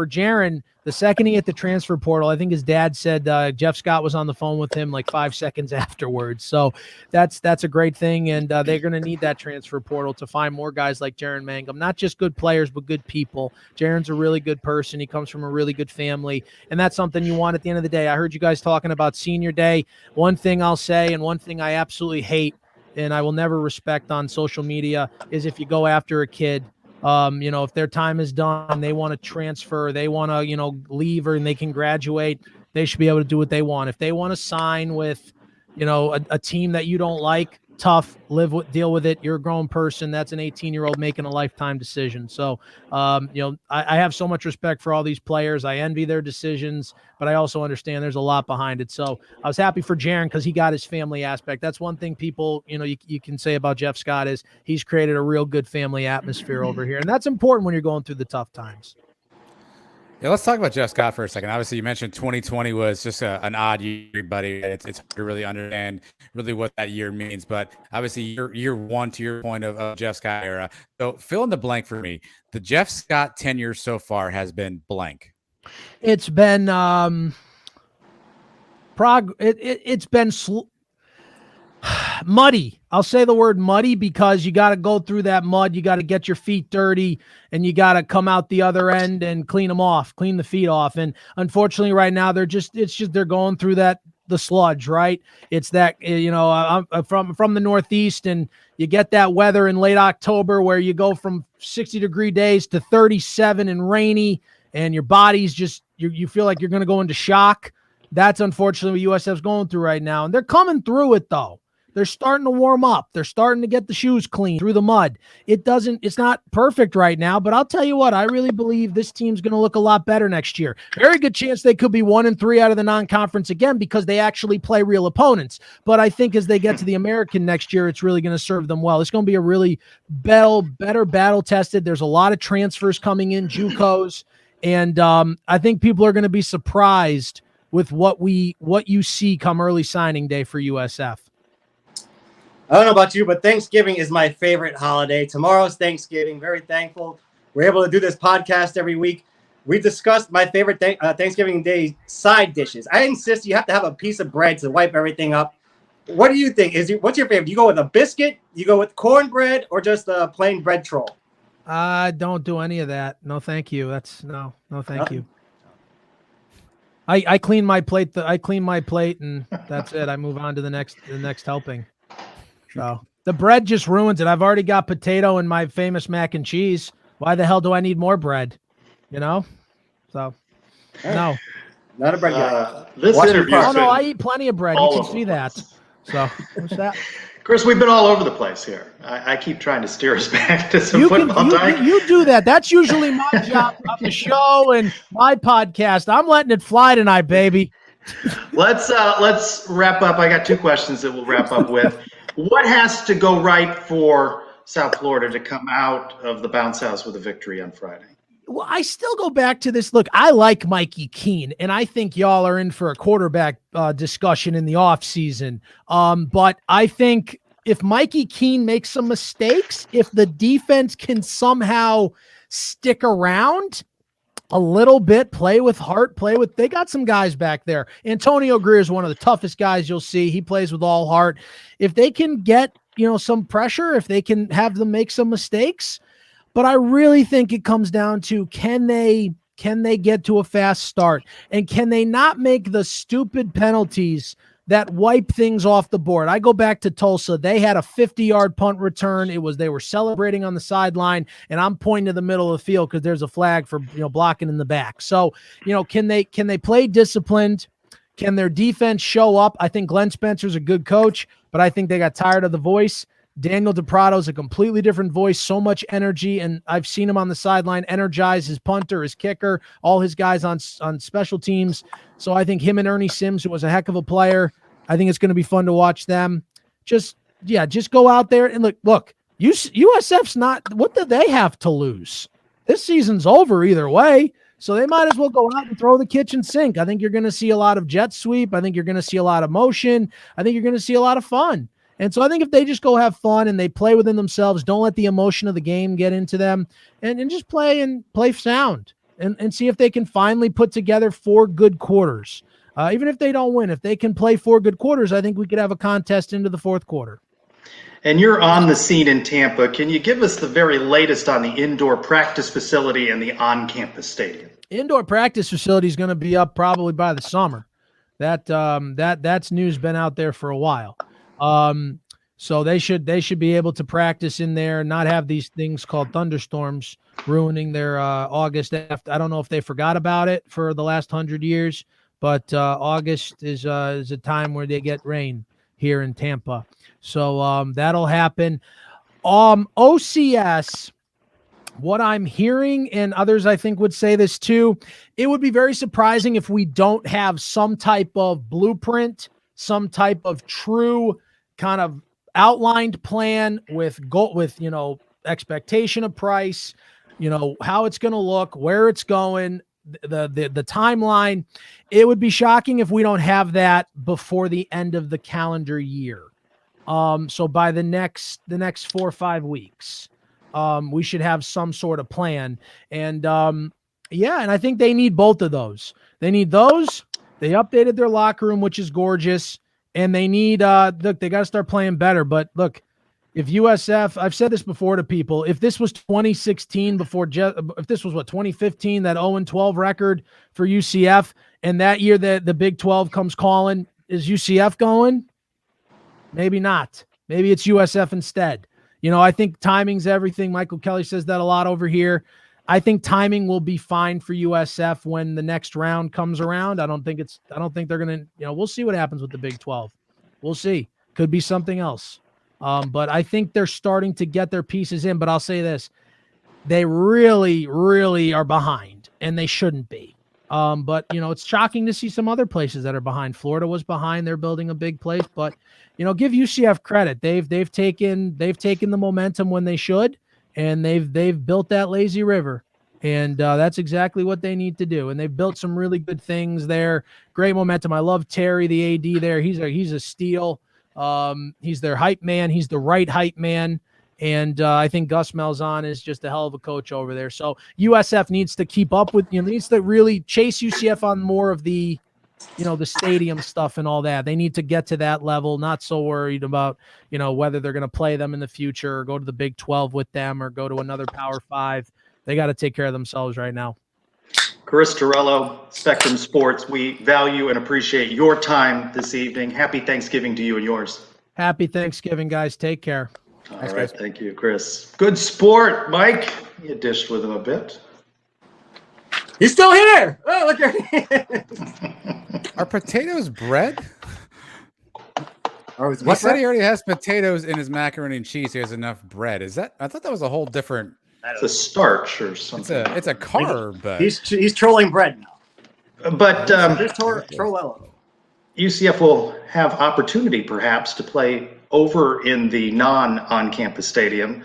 Jaron, the second he hit the transfer portal, I think his dad said Jeff Scott was on the phone with him like 5 seconds afterwards. So that's a great thing, and they're going to need that transfer portal to find more guys like Jaron Mangum, not just good players, but good people. Jaron's a really good person. He comes from a really good family, and that's something you want at the end of the day. I heard you guys talking about senior day. One thing I'll say, and one thing I absolutely hate, and I will never respect on social media, is if you go after a kid. If their time is done, they want to transfer, they want to, leave, and they can graduate, they should be able to do what they want. If they want to sign with, a team that you don't like, tough, deal with it. You're a grown person. That's an 18-year-old making a lifetime decision. So, I have so much respect for all these players. I envy their decisions, but I also understand there's a lot behind it. So I was happy for Jaron because he got his family aspect. That's one thing people, you can say about Jeff Scott is he's created a real good family atmosphere over here. And that's important when you're going through the tough times. Yeah, let's talk about Jeff Scott for a second. Obviously, you mentioned 2020 was just an odd year, buddy. It's hard to really understand really what that year means. But obviously, year one, to your point of Jeff Scott era. So fill in the blank for me. The Jeff Scott tenure so far has been blank. It's been it's been muddy. I'll say the word muddy because you got to go through that mud. You got to get your feet dirty, and you got to come out the other end and clean the feet off. And unfortunately right now they're going through the sludge, right? It's that, I'm from the Northeast, and you get that weather in late October where you go from 60-degree days to 37 and rainy. and your body's just you feel like you're going to go into shock. That's unfortunately what USF's going through right now, and they're coming through it though. They're starting to warm up. They're starting to get the shoes clean through the mud. It's not perfect right now, but I'll tell you what, I really believe this team's going to look a lot better next year. Very good chance they could be 1-3 out of the non-conference again because they actually play real opponents. But I think as they get to the American next year, it's really going to serve them well. It's going to be a really better battle tested. There's a lot of transfers coming in, JUCOs, and I think people are going to be surprised with what you see come early signing day for USF. I don't know about you, but Thanksgiving is my favorite holiday. Tomorrow's Thanksgiving. Very thankful we're able to do this podcast every week. We discussed my favorite Thanksgiving Day side dishes. I insist you have to have a piece of bread to wipe everything up. What do you think? What's your favorite? Do you go with a biscuit? You go with cornbread, or just a plain bread troll? Don't do any of that. No, thank you. No, thank you. I clean my plate. I clean my plate, and that's it. I move on to the next helping. So the bread just ruins it. I've already got potato and my famous mac and cheese. Why the hell do I need more bread? So no, not a bread guy. This interview. No, I eat plenty of bread. You can see that. So what's that? Chris, we've been all over the place here. I keep trying to steer us back to some football talk. You do that. That's usually my job on the show and my podcast. I'm letting it fly tonight, baby. Let's wrap up. I got 2 questions that we'll wrap up with. What has to go right for South Florida to come out of the bounce house with a victory on Friday? Well, I still go back to this. Look, I like Mikey Keene, and I think y'all are in for a quarterback discussion in the offseason. But I think if Mikey Keene makes some mistakes, if the defense can somehow stick around a little bit, play with heart, they got some guys back there. Antonio Greer is one of the toughest guys you'll see. He plays with all heart. If they can get, some pressure, if they can have them make some mistakes, but I really think it comes down to, can they get to a fast start, and can they not make the stupid penalties that wipe things off the board? I go back to Tulsa. They had a 50-yard punt return. They were celebrating on the sideline, and I'm pointing to the middle of the field because there's a flag for blocking in the back. So, can they play disciplined? Can their defense show up? I think Glenn Spencer's a good coach, but I think they got tired of the voice. Daniel DePrado's a completely different voice, so much energy, and I've seen him on the sideline energize his punter, his kicker, all his guys on special teams. So I think him and Ernie Sims, who was a heck of a player, I think it's going to be fun to watch them. Just go out there and look, USF's not, what do they have to lose? This season's over either way, so they might as well go out and throw the kitchen sink. I think you're going to see a lot of jet sweep. I think you're going to see a lot of motion. I think you're going to see a lot of fun. And so I think if they just go have fun and they play within themselves, don't let the emotion of the game get into them, and just play sound and see if they can finally put together 4 good quarters. Even if they don't win, if they can play 4 good quarters, I think we could have a contest into the 4th quarter. And you're on the scene in Tampa. Can you give us the very latest on the indoor practice facility and the on-campus stadium? Indoor practice facility is going to be up probably by the summer. That's news been out there for a while. So they should be able to practice in there, not have these things called thunderstorms ruining their August. I don't know if they forgot about it for the last 100 years, but August is a time where they get rain here in Tampa. So that'll happen. OCS, what I'm hearing, and others I think would say this too, it would be very surprising if we don't have some type of blueprint, some type of true kind of outlined plan with expectation of price, how it's going to look, where it's going, the timeline. It would be shocking if we don't have that before the end of the calendar year. So by the next 4 or 5 weeks, we should have some sort of plan. And and I think they need both of those. They need those. They updated their locker room, which is gorgeous. And they need, look, they got to start playing better. But look, if USF, I've said this before to people, if this was 2016 if this was 2015, that 0-12 record for UCF, and that year the Big 12 comes calling, is UCF going? Maybe not. Maybe it's USF instead. I think timing's everything. Michael Kelly says that a lot over here. I think timing will be fine for USF when the next round comes around. I don't think they're going to, we'll see what happens with the Big 12. We'll see. Could be something else. But I think they're starting to get their pieces in. But I'll say this, they really, really are behind, and they shouldn't be. But it's shocking to see some other places that are behind. Florida was behind. They're building a big place, but give UCF credit. They've taken the momentum when they should, and they've built that lazy river. And that's exactly what they need to do. And they've built some really good things there. Great momentum. I love Terry, the AD there. He's a steal. He's their hype man. He's the right hype man. And I think Gus Malzahn is just a hell of a coach over there. So USF needs to keep up with, needs to really chase UCF on more of the, the stadium stuff and all that. They need to get to that level. Not so worried about, whether they're going to play them in the future or go to the Big 12 with them or go to another Power 5. They got to take care of themselves right now. Chris Torello, Spectrum Sports, we value and appreciate your time this evening. Happy Thanksgiving to you and yours. Happy Thanksgiving, guys. Take care. All right, thank you, Chris. Good sport, Mike. You dished with him a bit. He's still here. Oh, look here. Are potatoes bread? Or He said he already has potatoes in his macaroni and cheese. He has enough bread. Is that? I thought that was a whole different. It's a starch or something. It's a carb. But he's trolling bread now. But Trolello. UCF will have opportunity perhaps to play over in the non-on-campus stadium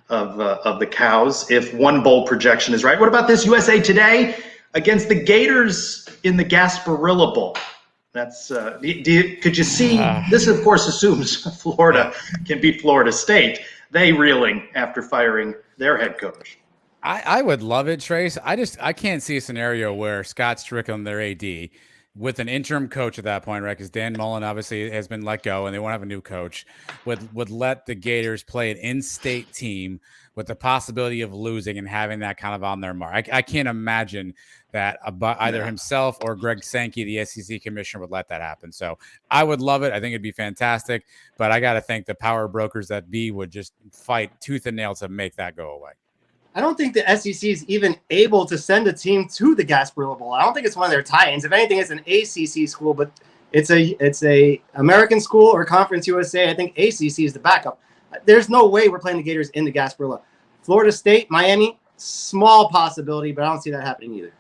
of the Cows if one bowl projection is right. What about this USA Today against the Gators in the Gasparilla Bowl? That's could you see? This of course assumes Florida can beat Florida State. They reeling after firing their head coach. I would love it, Trace. I can't see a scenario where Scott Strickland, their AD, with an interim coach at that point, right? Because Dan Mullen obviously has been let go and they won't have a new coach, would let the Gators play an in-state team with the possibility of losing and having that kind of on their mark. I can't imagine that either himself or Greg Sankey, the SEC commissioner, would let that happen. So I would love it. I think it'd be fantastic. But I got to think the power brokers that be would just fight tooth and nail to make that go away. I don't think the SEC is even able to send a team to the Gasparilla Bowl. I don't think it's one of their tie-ins. If anything, it's an ACC school, but it's a American school or Conference USA. I think ACC is the backup. There's no way we're playing the Gators in the Gasparilla. Florida State, Miami, small possibility, but I don't see that happening either.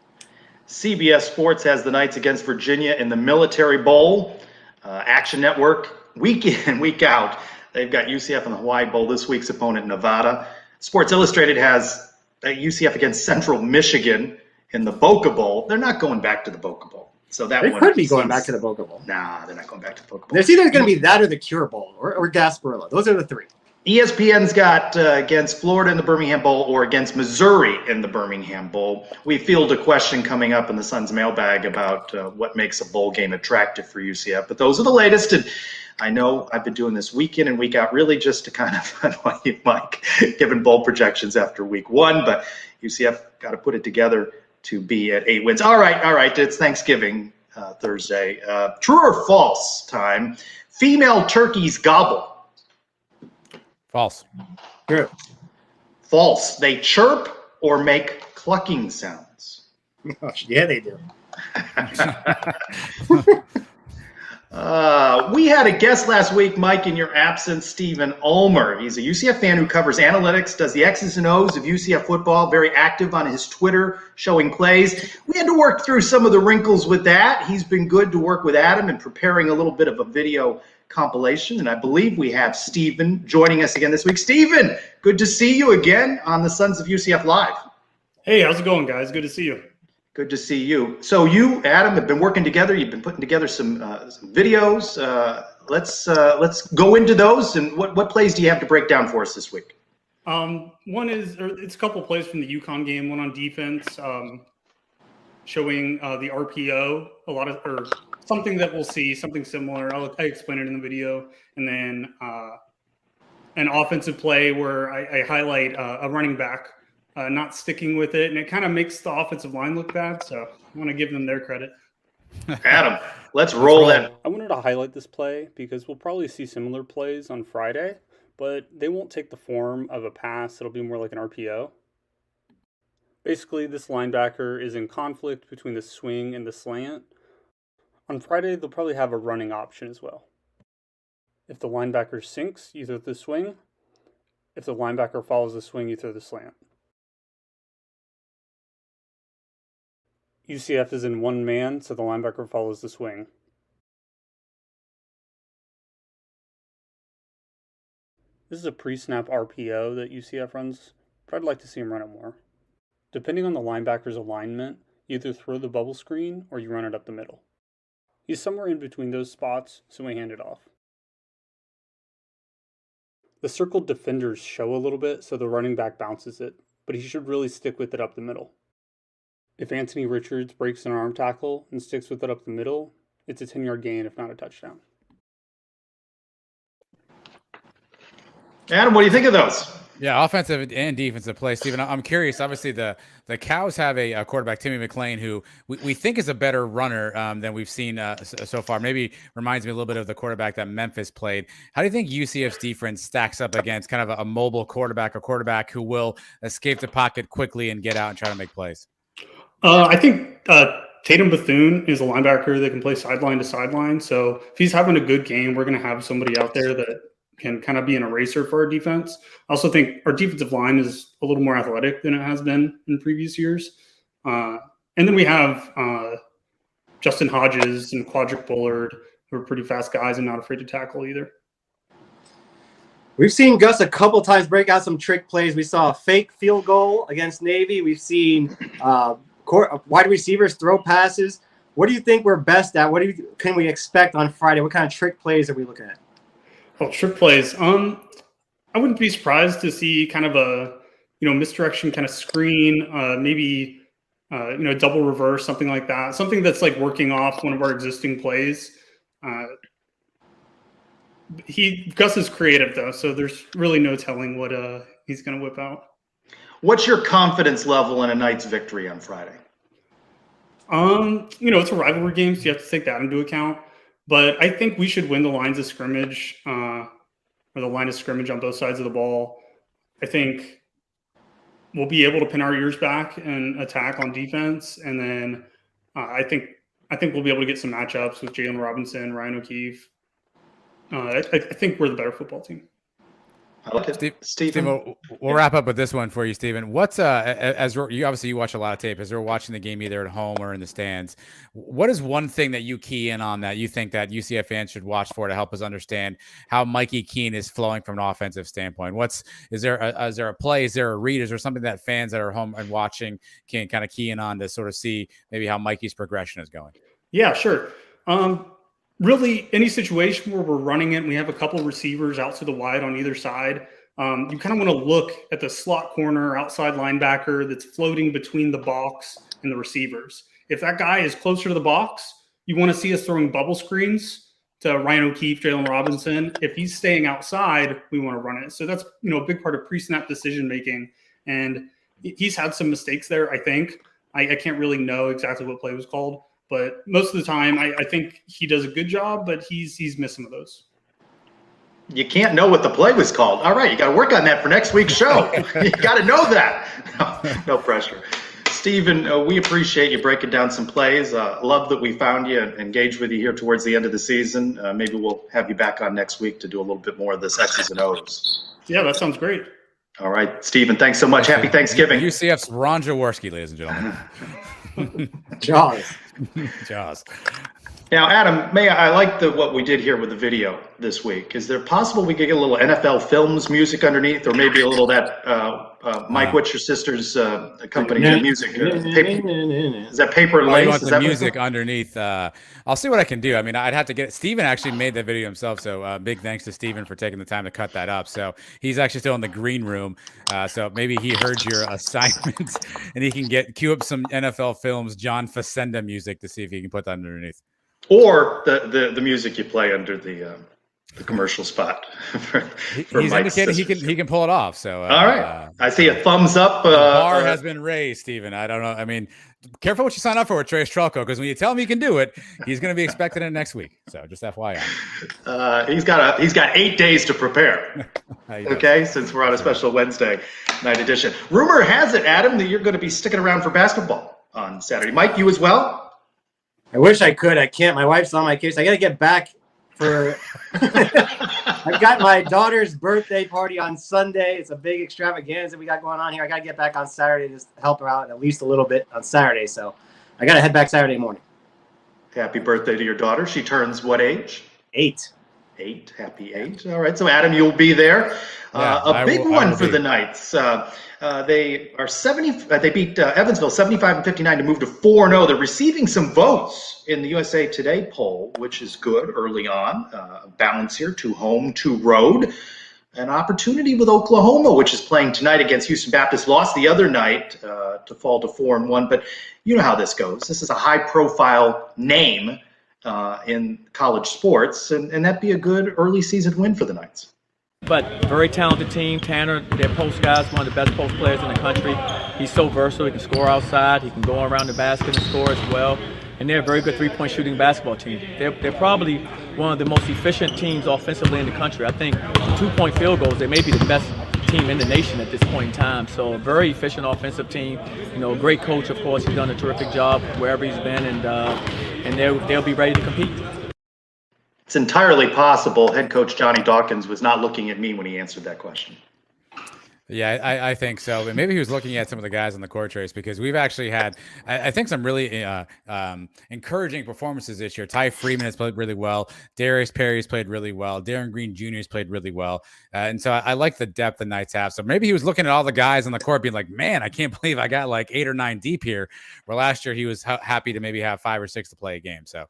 CBS Sports has the Knights against Virginia in the Military Bowl. Action Network, week in, week out. They've got UCF in the Hawaii Bowl, this week's opponent, Nevada. Sports Illustrated has UCF against Central Michigan in the Boca Bowl. They're not going back to the Boca Bowl. So that they could be going back to the Boca Bowl. Nah, they're not going back to the Boca Bowl. There's either going to be that or the Cure Bowl or Gasparilla. Those are the three. ESPN's got against Florida in the Birmingham Bowl or against Missouri in the Birmingham Bowl. We field a question coming up in the Suns mailbag about what makes a bowl game attractive for UCF. But those are the latest. And I know I've been doing this week in and week out really just to kind of annoy you, Mike, giving bowl projections after week one. But UCF got to put it together to be at 8 wins. All right. It's Thanksgiving Thursday. True or false time. Female turkeys gobble. False. True. False. They chirp or make clucking sounds. Oh, yeah, they do. We had a guest last week, Mike, in your absence, Stephen Ulmer. He's a UCF fan who covers analytics, does the X's and O's of UCF football, very active on his Twitter, showing plays. We had to work through some of the wrinkles with that. He's been good to work with Adam in preparing a little bit of a video compilation, and I believe we have Stephen joining us again this week. Stephen, good to see you again on the Sons of UCF Live. Hey, how's it going, guys? Good to see you. Good to see you. So you, Adam, have been working together. You've been putting together some videos. Let's go into those. And what plays do you have to break down for us this week? One is, it's a couple plays from the UConn game. One on defense, showing the RPO, or something that we'll see, something similar. I explain it in the video, and then an offensive play where I highlight a running back not sticking with it, and it kind of makes the offensive line look bad. So I want to give them their credit. Adam, let's roll that. I wanted to highlight this play because we'll probably see similar plays on Friday, but they won't take the form of a pass. It'll be more like an RPO. Basically, this linebacker is in conflict between the swing and the slant. On Friday, they'll probably have a running option as well. If the linebacker sinks, you throw the swing. If the linebacker follows the swing, you throw the slant. UCF is in one man, so the linebacker follows the swing. This is a pre-snap RPO that UCF runs, but I'd like to see him run it more. Depending on the linebacker's alignment, you either throw the bubble screen or you run it up the middle. He's somewhere in between those spots, so we hand it off. The circled defenders show a little bit, so the running back bounces it, but he should really stick with it up the middle. If Anthony Richards breaks an arm tackle and sticks with it up the middle, it's a 10-yard gain, if not a touchdown. Adam, what do you think of those? Yeah, offensive and defensive play. Steven, I'm curious. Obviously, the Cows have a quarterback, Timmy Mclean, who we think is a better runner than we've seen so far. Maybe reminds me a little bit of the quarterback that Memphis played. How do you think UCF's defense stacks up against kind of a mobile quarterback, a quarterback who will escape the pocket quickly and get out and try to make plays? I think Tatum Bethune is a linebacker that can play sideline to sideline. So if he's having a good game, we're going to have somebody out there that can kind of be an eraser for our defense. I also think our defensive line is a little more athletic than it has been in previous years. And then we have Justin Hodges and Quadric Bullard, who are pretty fast guys and not afraid to tackle either. We've seen Gus a couple times break out some trick plays. We saw a fake field goal against Navy. We've seen wide receivers throw passes. What do you think we're best at? What can we expect on Friday? What kind of trick plays are we looking at? Well, trick plays. I wouldn't be surprised to see kind of a misdirection kind of screen, maybe double reverse, something like that. Something that's like working off one of our existing plays. Gus is creative though, so there's really no telling what he's going to whip out. What's your confidence level in a Knights victory on Friday? It's a rivalry game, so you have to take that into account. But I think we should win the lines of scrimmage, or the line of scrimmage on both sides of the ball. I think we'll be able to pin our ears back and attack on defense, and then I think we'll be able to get some matchups with Jalen Robinson, Ryan O'Keefe. I think we're the better football team. I like it. Stephen, we'll wrap up with this one for you, Stephen. What's as you obviously watch a lot of tape as we're watching the game either at home or in the stands. What is one thing that you key in on that you think that UCF fans should watch for to help us understand how Mikey Keene is flowing from an offensive standpoint? Is there a play? Is there a read? Is there something that fans that are home and watching can kind of key in on to sort of see maybe how Mikey's progression is going? Yeah, sure. Really, any situation where we're running it and we have a couple receivers out to the wide on either side, you kind of want to look at the slot corner, outside linebacker that's floating between the box and the receivers. If that guy is closer to the box, you want to see us throwing bubble screens to Ryan O'Keefe, Jalen Robinson. If he's staying outside, we want to run it. So that's a big part of pre-snap decision making. And he's had some mistakes there, I think. I can't really know exactly what play was called. But most of the time, I think he does a good job, but he's missed some of those. You can't know what the play was called. All right, you got to work on that for next week's show. You got to know that. No pressure. Stephen, we appreciate you breaking down some plays. Love that we found you and engaged with you here towards the end of the season. Maybe we'll have you back on next week to do a little bit more of this X's and O's. Yeah, that sounds great. All right, Stephen, thanks so much. Happy Thanksgiving. UCF's Ron Jaworski, ladies and gentlemen. Jaws. Now, Adam, I like what we did here with the video this week. Is there possible we could get a little NFL Films music underneath, or maybe a little Mike, what's your sister's company music? Is that Paper Lace? You want the music underneath? I'll see what I can do. I mean, I'd have to get Steven actually made that video himself. So big thanks to Steven for taking the time to cut that up. So he's actually still in the green room. So maybe he heard your assignment and he can cue up some NFL Films John Facenda music to see if he can put that underneath. Or the music you play under the the commercial spot. He's indicated he can pull it off. So all right, I see a thumbs up. The bar has been raised, Stephen. I don't know. I mean, careful what you sign up for with Trace Trelko, because when you tell him he can do it, he's going to be expecting it next week. So just FYI. He's got 8 days to prepare. Okay, since we're on a special Wednesday night edition. Rumor has it, Adam, that you're going to be sticking around for basketball on Saturday. Mike, you as well? I wish I could. I can't. My wife's on my case. I got to get back for. I've got my daughter's birthday party on Sunday. It's a big extravaganza we got going on here. I got to get back on Saturday to just help her out at least a little bit on Saturday. So I got to head back Saturday morning. Happy birthday to your daughter. She turns what age? 8. 8. Happy 8. All right. So, Adam, you'll be there. A big one for the Knights. They are 70. They beat Evansville 75-59 to move to 4-0. They're receiving some votes in the USA Today poll, which is good early on. Balance here: 2 home, 2 road. An opportunity with Oklahoma, which is playing tonight against Houston Baptist. Lost the other night to fall to 4-1. But you know how this goes. This is a high-profile name in college sports, and that'd be a good early season win for the Knights. But very talented team. Tanner, their post guy, is one of the best post players in the country. He's so versatile. He can score outside. He can go around the basket and score as well. And they're a very good three-point shooting basketball team. They're probably one of the most efficient teams offensively in the country. I think 2-point field goals, they may be the best team in the nation at this point in time. So a very efficient offensive team. You know, a great coach, of course. He's done a terrific job wherever he's been, and they'll be ready to compete. It's entirely possible head coach Johnny Dawkins was not looking at me when he answered that question. Yeah, I think so. But maybe he was looking at some of the guys on the court race, because we've actually had, I think, some really encouraging performances this year. Ty Freeman has played really well. Darius Perry's played really well. Darren Green Jr. has played really well. And so I like the depth the Knights have. So maybe he was looking at all the guys on the court being like, man, I can't believe I got like 8 or 9 deep here. Where last year he was happy to maybe have 5 or 6 to play a game. So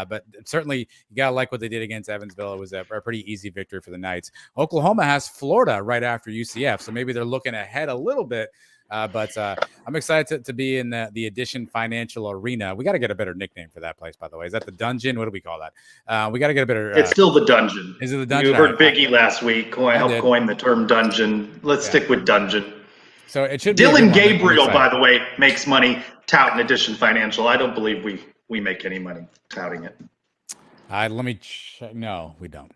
but certainly you got to like what they did against Evansville. It was a pretty easy victory for the Knights. Oklahoma has Florida right after UCF. So maybe they're looking ahead a little bit. But I'm excited to be in the Edition Financial Arena. We got to get a better nickname for that place, by the way. Is that the Dungeon? What do we call that? We got to get a better. It's still the Dungeon. Is it the Dungeon? You heard Biggie last week help coin the term Dungeon. Let's stick with Dungeon. So it should. Dylan Gabriel, by the way, makes money touting Edition Financial. I don't believe we make any money touting it. Let me check. No, we don't.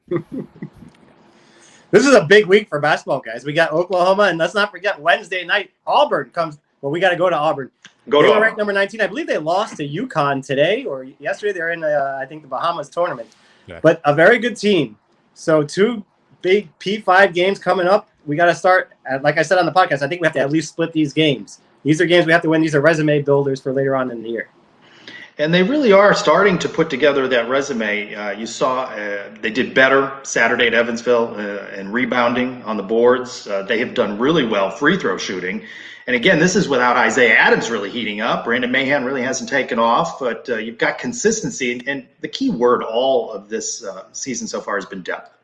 This is a big week for basketball, guys. We got Oklahoma, and let's not forget Wednesday night, Auburn comes. Well, we got to go to Auburn. They were ranked number 19. I believe they lost to UConn today or yesterday. They're in, I think, the Bahamas tournament. Yeah. But a very good team. So 2 big P5 games coming up. We got to start, like I said on the podcast, I think we have to at least split these games. These are games we have to win. These are resume builders for later on in the year. And they really are starting to put together that resume. You saw they did better Saturday at Evansville and rebounding on the boards. They have done really well free throw shooting. And again, this is without Isaiah Adams really heating up. Brandon Mahan really hasn't taken off, but you've got consistency. And the key word all of this season so far has been depth.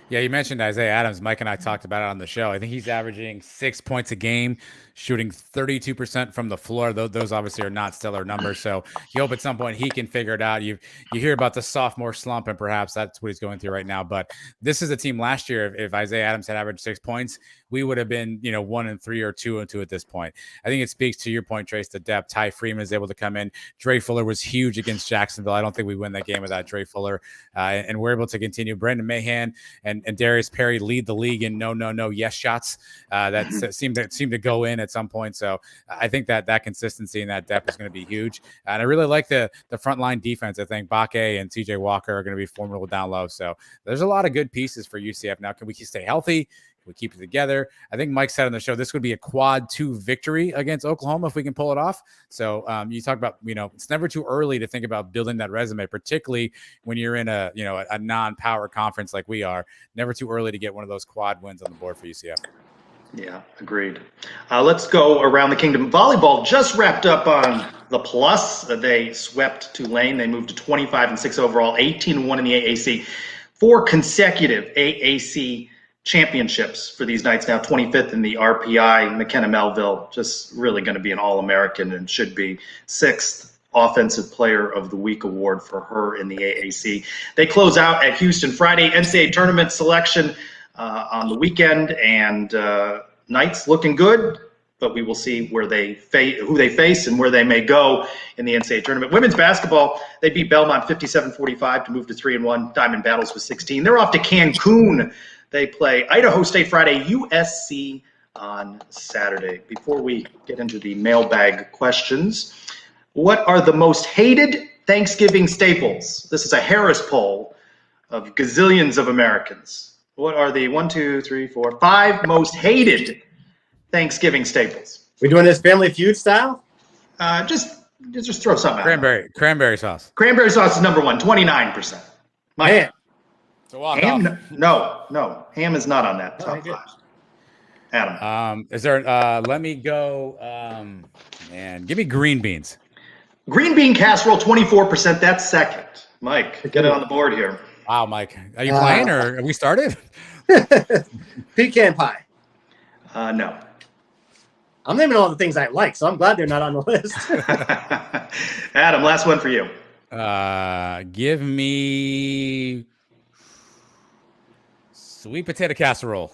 Yeah, you mentioned Isaiah Adams. Mike and I talked about it on the show. I think he's averaging 6 points a game, shooting 32% from the floor. Those obviously are not stellar numbers. So you hope at some point he can figure it out. You hear about the sophomore slump, and perhaps that's what he's going through right now. But this is a team last year. If Isaiah Adams had averaged 6 points, we would have been 1-3 or 2-2 at this point. I think it speaks to your point, Trace, the depth. Ty Freeman is able to come in. Dre Fuller was huge against Jacksonville. I don't think we win that game without Dre Fuller. And we're able to continue. Brandon Mahan and Darius Perry lead the league in no yes shots that seem to go in at some point. So I think that consistency and that depth is going to be huge. And I really like the frontline defense. I think Bakke and CJ Walker are going to be formidable down low. So there's a lot of good pieces for UCF. Now, can we stay healthy? We keep it together. I think Mike said on the show, this would be a quad 2 victory against Oklahoma if we can pull it off. So you talk about, it's never too early to think about building that resume, particularly when you're in a non-power conference like we are. Never too early to get one of those quad wins on the board for UCF. Yeah, agreed. Let's go around the kingdom. Volleyball just wrapped up on the plus. They swept Tulane. They moved to 25-6 overall, 18-1 in the AAC. 4 consecutive AAC championships for these Knights now, 25th in the RPI. McKenna Melville just really going to be an All-American and should be 6th Offensive Player of the Week award for her in the AAC. They close out at Houston Friday. NCAA tournament selection on the weekend, and Knights looking good, but we will see who they face and where they may go in the NCAA tournament. Women's basketball, they beat Belmont 57-45 to move to 3-1. Diamond Battles with 16. They're off to Cancun. They play Idaho State Friday, USC on Saturday. Before we get into the mailbag questions, what are the most hated Thanksgiving staples? This is a Harris poll of gazillions of Americans. What are the 5 most hated Thanksgiving staples? We doing this Family Feud style? Just throw something out. Cranberry sauce. Cranberry sauce is number 1, 29%. Ham. Ham? No. Ham is not on that top 5. Adam. Is there? Let me go. Give me green beans. Green bean casserole, 24%. That's second. Mike, get it on the board here. Wow, Mike, are you playing or have we started? Pecan pie. No. I'm naming all the things I like, so I'm glad they're not on the list. Adam, last one for you. Give me sweet potato casserole.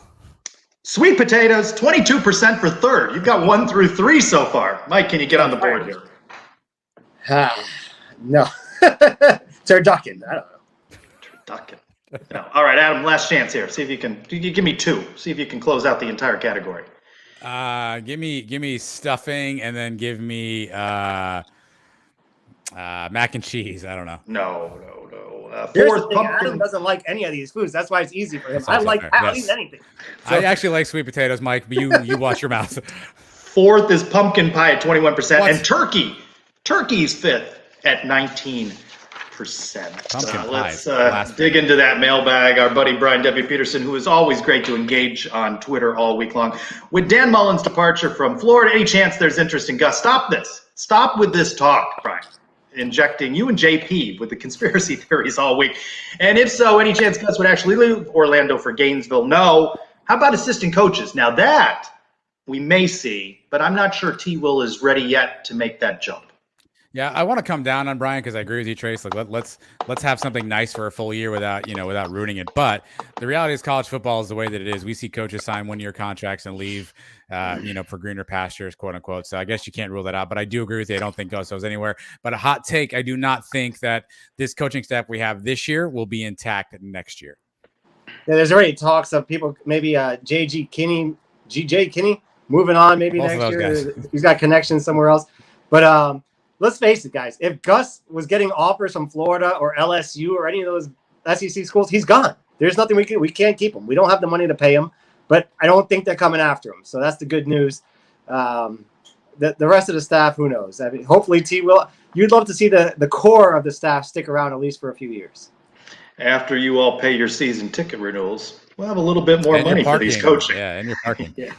Sweet potatoes, 22% for third. You've got 1 through 3 so far. Mike, can you get on the board here? No. Turducken. I don't know. Turducken. No. All right, Adam, last chance here. See if you can give me 2. See if you can close out the entire category. Give me stuffing, and then give me mac and cheese. I don't know. No. Fourth, Adam doesn't like any of these foods. That's why it's easy for him. I'll eat anything. So, I actually like sweet potatoes, Mike, but you watch your mouth. Fourth is pumpkin pie at 21%, and turkey. Turkey's fifth at 19%. Let's dig into that mailbag. Our buddy Brian W. Peterson, who is always great to engage on Twitter all week long. With Dan Mullen's departure from Florida, any chance there's interest in Gus? Stop this. Stop with this talk, Brian. Injecting you and JP with the conspiracy theories all week. And if so, any chance Gus would actually leave Orlando for Gainesville? No. How about assistant coaches? Now that we may see, but I'm not sure T. Will is ready yet to make that jump. Yeah, I want to come down on Brian because I agree with you, Trace. Like let's have something nice for a full year without ruining it. But the reality is college football is the way that it is. We see coaches sign 1-year contracts and leave, for greener pastures, quote unquote. So I guess you can't rule that out. But I do agree with you. I don't think Gus goes anywhere. But a hot take, I do not think that this coaching staff we have this year will be intact next year. Yeah, there's already talks of people, maybe GJ Kinney moving on maybe Both next year. Guys. He's got connections somewhere else. But let's face it, guys. If Gus was getting offers from Florida or LSU or any of those SEC schools, he's gone. There's nothing we can't keep him. We don't have the money to pay him, but I don't think they're coming after him. So that's the good news. The rest of the staff, who knows? I mean, hopefully T will. You'd love to see the core of the staff stick around at least for a few years. After you all pay your season ticket renewals, we'll have a little bit more money for these coaching. Yeah, and your parking. Yeah.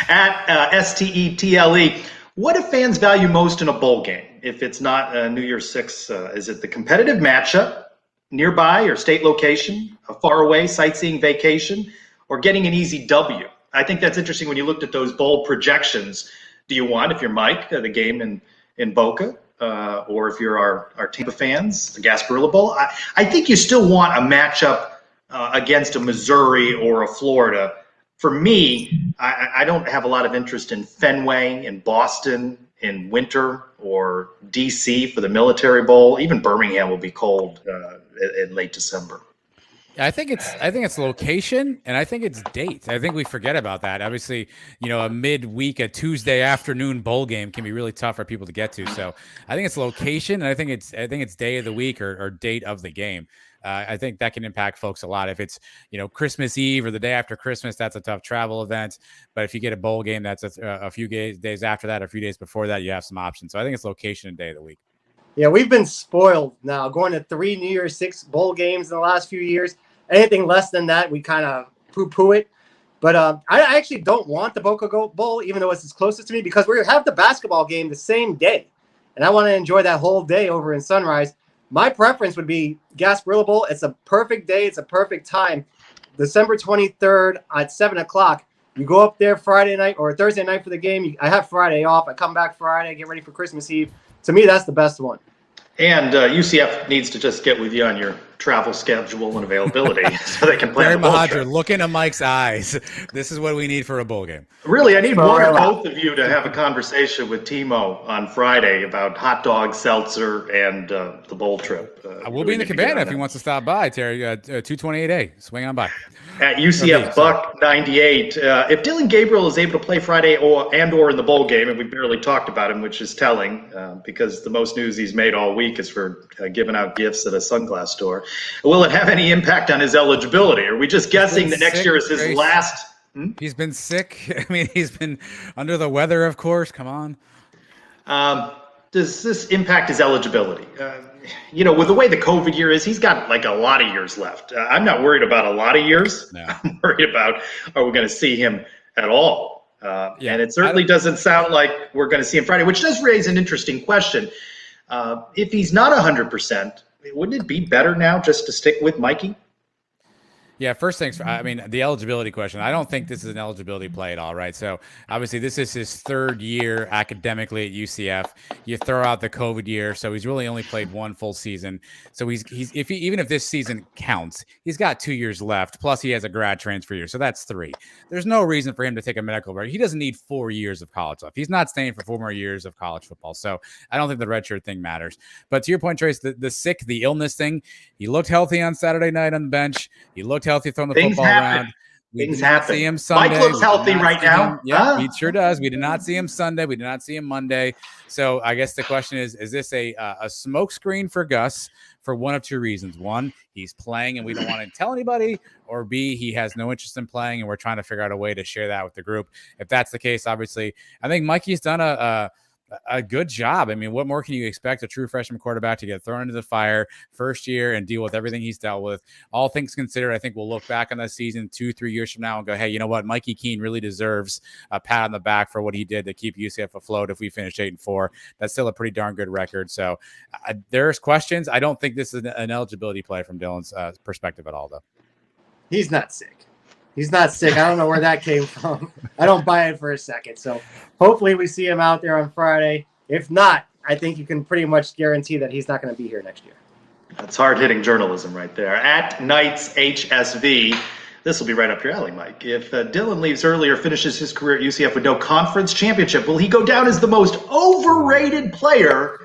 At STETLE, what do fans value most in a bowl game? If it's not New Year's 6, is it the competitive matchup, nearby or state location, a faraway sightseeing vacation, or getting an easy W? I think that's interesting when you looked at those bowl projections. Do you want, if you're Mike, the game in Boca, or if you're our Tampa fans, the Gasparilla Bowl? I think you still want a matchup against a Missouri or a Florida. For me, I don't have a lot of interest in Fenway, in Boston, in winter, or DC for the Military Bowl. Even Birmingham will be cold in late December. I think it's location, and I think it's date. I think we forget about that. Obviously, a midweek, a Tuesday afternoon bowl game can be really tough for people to get to. So I think it's location, and I think it's day of the week or date of the game. I think that can impact folks a lot. If it's, Christmas Eve or the day after Christmas, that's a tough travel event. But if you get a bowl game that's a few days after that, or a few days before that, you have some options. So I think it's location and day of the week. Yeah, we've been spoiled now, going to 3 New Year's 6 bowl games in the last few years. Anything less than that, we kind of poo-poo it. But I actually don't want the Boca Bowl, even though it's closest to me, because we have the basketball game the same day. And I want to enjoy that whole day over in Sunrise. My preference would be Gasparilla Bowl. It's a perfect day. It's a perfect time. December 23rd at 7 o'clock. You go up there Friday night or Thursday night for the game. I have Friday off. I come back Friday, get ready for Christmas Eve. To me, that's the best one. And UCF needs to just get with you on your travel schedule and availability so they can plan Barry the bowl Mahadra, trip. look into Mike's eyes. This is what we need for a bowl game. Really, I need one or both of you to have a conversation with Timo on Friday about hot dog, seltzer, and the bowl trip. We'll be in the cabana if he wants to stop by, Terry. 228A, swing on by. At UCF Buck 98. If Dylan Gabriel is able to play Friday or in the bowl game, and we barely talked about him, which is telling because the most news he's made all week is for giving out gifts at a sunglass store. Will it have any impact on his eligibility? Are we just guessing that next year is his last? He's been sick. I mean, he's been under the weather, of course. Come on. Does this impact his eligibility? With the way the COVID year is, he's got like a lot of years left. I'm not worried about a lot of years. No. I'm worried about, are we going to see him at all? And it certainly doesn't sound like we're going to see him Friday, which does raise an interesting question. If he's not 100%, wouldn't it be better now just to stick with Mikey? Yeah, first things, the eligibility question. I don't think this is an eligibility play at all, right? So obviously this is his third year academically at UCF. You throw out the COVID year, so he's really only played one full season. So even if this season counts, he's got 2 years left. Plus he has a grad transfer year, so that's 3. There's no reason for him to take a medical break. He doesn't need 4 years of college left. He's not staying for 4 more years of college football. So I don't think the redshirt thing matters. But to your point, Trace, the illness thing. He looked healthy on Saturday night on the bench. He looked healthy throwing the football around. We did not see him Sunday. Mike looks healthy right now. Yeah, he sure does. We did not see him Sunday. We did not see him Monday. So I guess the question is this a smokescreen for Gus for one of two reasons? One, he's playing and we don't want to tell anybody, or B, he has no interest in playing and we're trying to figure out a way to share that with the group. If that's the case, obviously, I think Mikey's done a good job. I mean, what more can you expect a true freshman quarterback to get thrown into the fire first year and deal with everything he's dealt with? All things considered, I think we'll look back on that season 2-3 years from now and go, hey, you know what? Mikey Keene really deserves a pat on the back for what he did to keep UCF afloat. If we finish 8-4, that's still a pretty darn good record. So there's questions. I don't think this is an eligibility play from Dylan's perspective at all, though. He's not sick. He's not sick. I don't know where that came from. I don't buy it for a second. So hopefully we see him out there on Friday. If not, I think you can pretty much guarantee that he's not going to be here next year. That's hard-hitting journalism right there. At Knights HSV, this will be right up your alley, Mike. If Dylan leaves early or finishes his career at UCF with no conference championship, will he go down as the most overrated player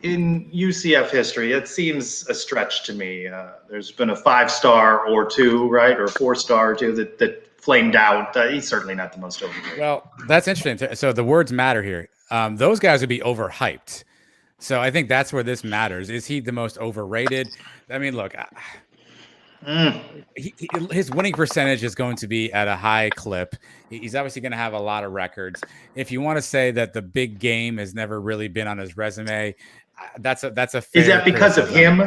in UCF history? It seems a stretch to me. There's been a 5-star or 2, right, or 4-star or 2 that flamed out. He's certainly not the most overrated. Well, that's interesting. So the words matter here. Those guys would be overhyped. So I think that's where this matters. Is he the most overrated? I mean, look, his winning percentage is going to be at a high clip. He's obviously going to have a lot of records. If you want to say that the big game has never really been on his resume, that's a fair Is that because of him?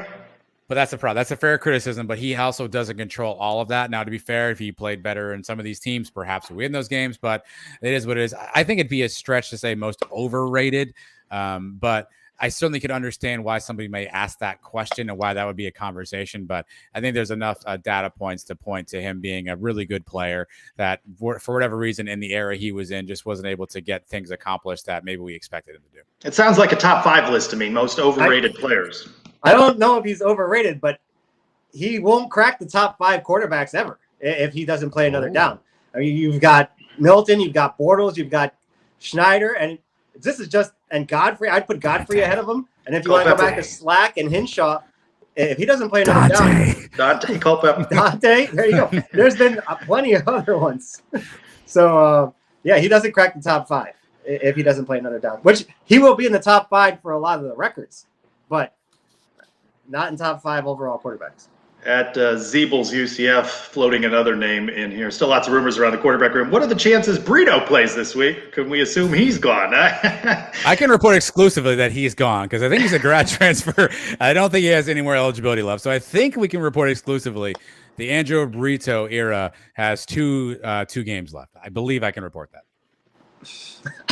But that's a problem. That's a fair criticism, but he also doesn't control all of that. Now, to be fair, if he played better in some of these teams, perhaps we win those games, but it is what it is. I think it'd be a stretch to say most overrated, but I certainly could understand why somebody may ask that question and why that would be a conversation. But I think there's enough data points to point to him being a really good player that for whatever reason in the era he was in just wasn't able to get things accomplished that maybe we expected him to do. It sounds like a top 5 list to me, most overrated players. I don't know if he's overrated, but he won't crack the top 5 quarterbacks ever if he doesn't play another down. I mean, you've got Milton, you've got Bortles, you've got Schneider, and this is just, and Godfrey, I'd put Godfrey ahead of him. And if you want to go back to Slack and Hinshaw, if he doesn't play another down. Dante Culpepper. Dante, there you go. There's been plenty of other ones. So, yeah, he doesn't crack the top 5 if he doesn't play another down, which he will be in the top 5 for a lot of the records, but not in top 5 overall quarterbacks. At Zeebel's UCF, floating another name in here. Still lots of rumors around the quarterback room. What are the chances Brito plays this week? Can we assume he's gone? I can report exclusively that he's gone because I think he's a grad transfer. I don't think he has any more eligibility left. So I think we can report exclusively the Andrew Brito era has two games left. I believe I can report that.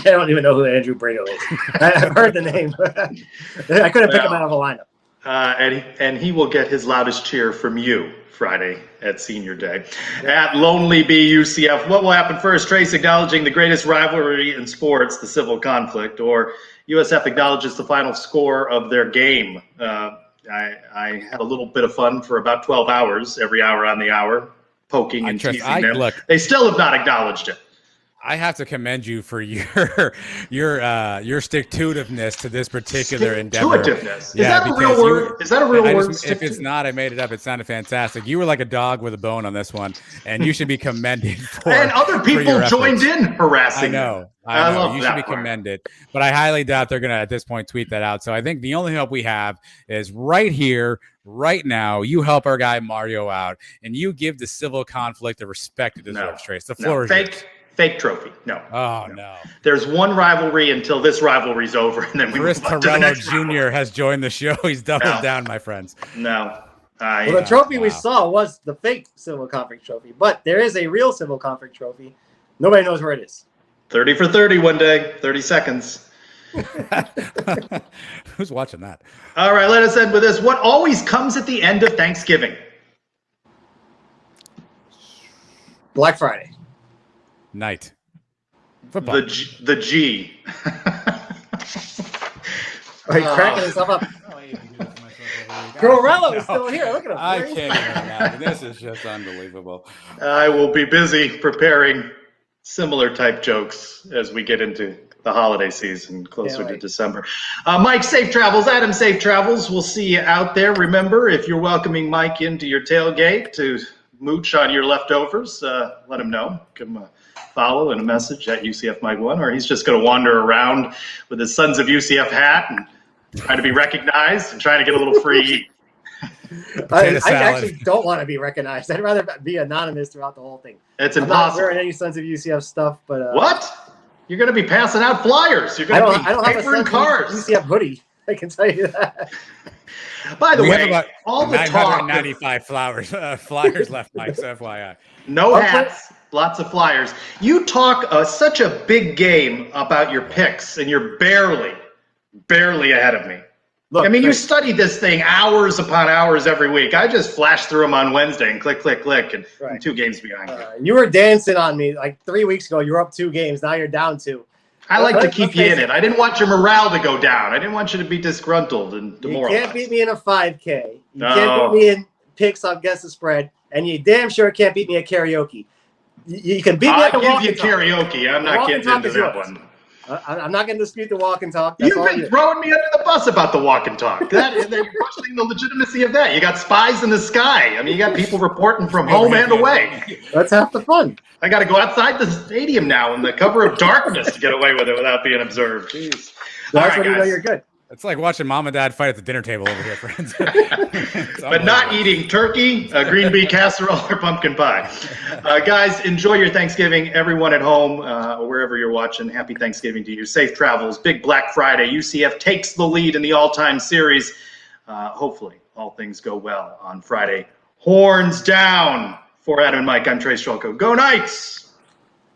I don't even know who Andrew Brito is. I've heard the name. I couldn't pick him out of a lineup. And he will get his loudest cheer from you Friday at Senior Day. At Lonely Bee UCF, what will happen first? Trace acknowledging the greatest rivalry in sports, the civil conflict, or USF acknowledges the final score of their game. I had a little bit of fun for about 12 hours, every hour on the hour, poking and teasing them. Look, they still have not acknowledged it. I have to commend you for your stick-to-itiveness to this particular endeavor. Stick-to-itiveness? Is that a real word? Is that a real word? If it's not, I made it up. It sounded fantastic. You were like a dog with a bone on this one, and you should be commended for. And other people joined in harassing. I know. love you that should be part. commended, but I highly doubt they're gonna at this point tweet that out. So I think the only hope we have is right here, right now. You help our guy Mario out, and you give the civil conflict the respect it deserves. Trace, the floor is yours. Fake trophy. No. Oh, no. There's one rivalry until this rivalry's over, and then we Chris move on to the Torello next Jr. rivalry. has joined the show. He's doubled down, my friends. No. Well, the trophy we saw was the fake civil conflict trophy, but there is a real civil conflict trophy. Nobody knows where it is. 30 for 30 one day, 30 seconds. Who's watching that? All right, let us end with this. What always comes at the end of Thanksgiving? Black Friday. Night. Football. The G. Are you cracking yourself up? Gorello is still here. Look at him. I can't even imagine. This is just unbelievable. I will be busy preparing similar type jokes as we get into the holiday season closer to December. Mike, safe travels. Adam, safe travels. We'll see you out there. Remember, if you're welcoming Mike into your tailgate to mooch on your leftovers, let him know. Give him a follow and a message at UCF Mike 1, or he's just going to wander around with his Sons of UCF hat and try to be recognized and trying to get a little free. I actually don't want to be recognized. I'd rather be anonymous throughout the whole thing. It's I'm impossible. not wearing any Sons of UCF stuff, but what? You're going to be passing out flyers. You're going to be I don't have a papering Sons cars. of UCF hoodie. I can tell you that. By the We have way, about all the talk. 995 flyers left, Mike. So FYI. No hats, lots of flyers. You talk such a big game about your picks, and you're barely ahead of me. Look, I mean, you study this thing hours upon hours every week. I just flash through them on Wednesday and click, and I'm 2 games behind you. You were dancing on me like 3 weeks ago. You were up 2 games. Now you're down 2. I like to keep you in it. I didn't want your morale to go down. I didn't want you to be disgruntled and demoralized. You can't beat me in a 5K. You can't beat me in picks on Guess the Spread. And you damn sure can't beat me at karaoke. You can beat me at the walk and talk. I'll give you karaoke. I'm not getting into that one. I'm not going to dispute the walk and talk. You've been throwing me under the bus about the walk and talk. You're questioning the legitimacy of that. You got spies in the sky. I mean, you got people reporting from home and away. That's half the fun. I got to go outside the stadium now in the cover of darkness to get away with it without being observed. Jeez. That's when you know you're good. It's like watching mom and dad fight at the dinner table over here, friends. But not eating turkey, green bean casserole, or pumpkin pie. Guys, enjoy your Thanksgiving. Everyone at home, or wherever you're watching, happy Thanksgiving to you. Safe travels. Big Black Friday. UCF takes the lead in the all-time series. Hopefully, all things go well on Friday. Horns down. For Adam and Mike, I'm Trace Strelko. Go Knights!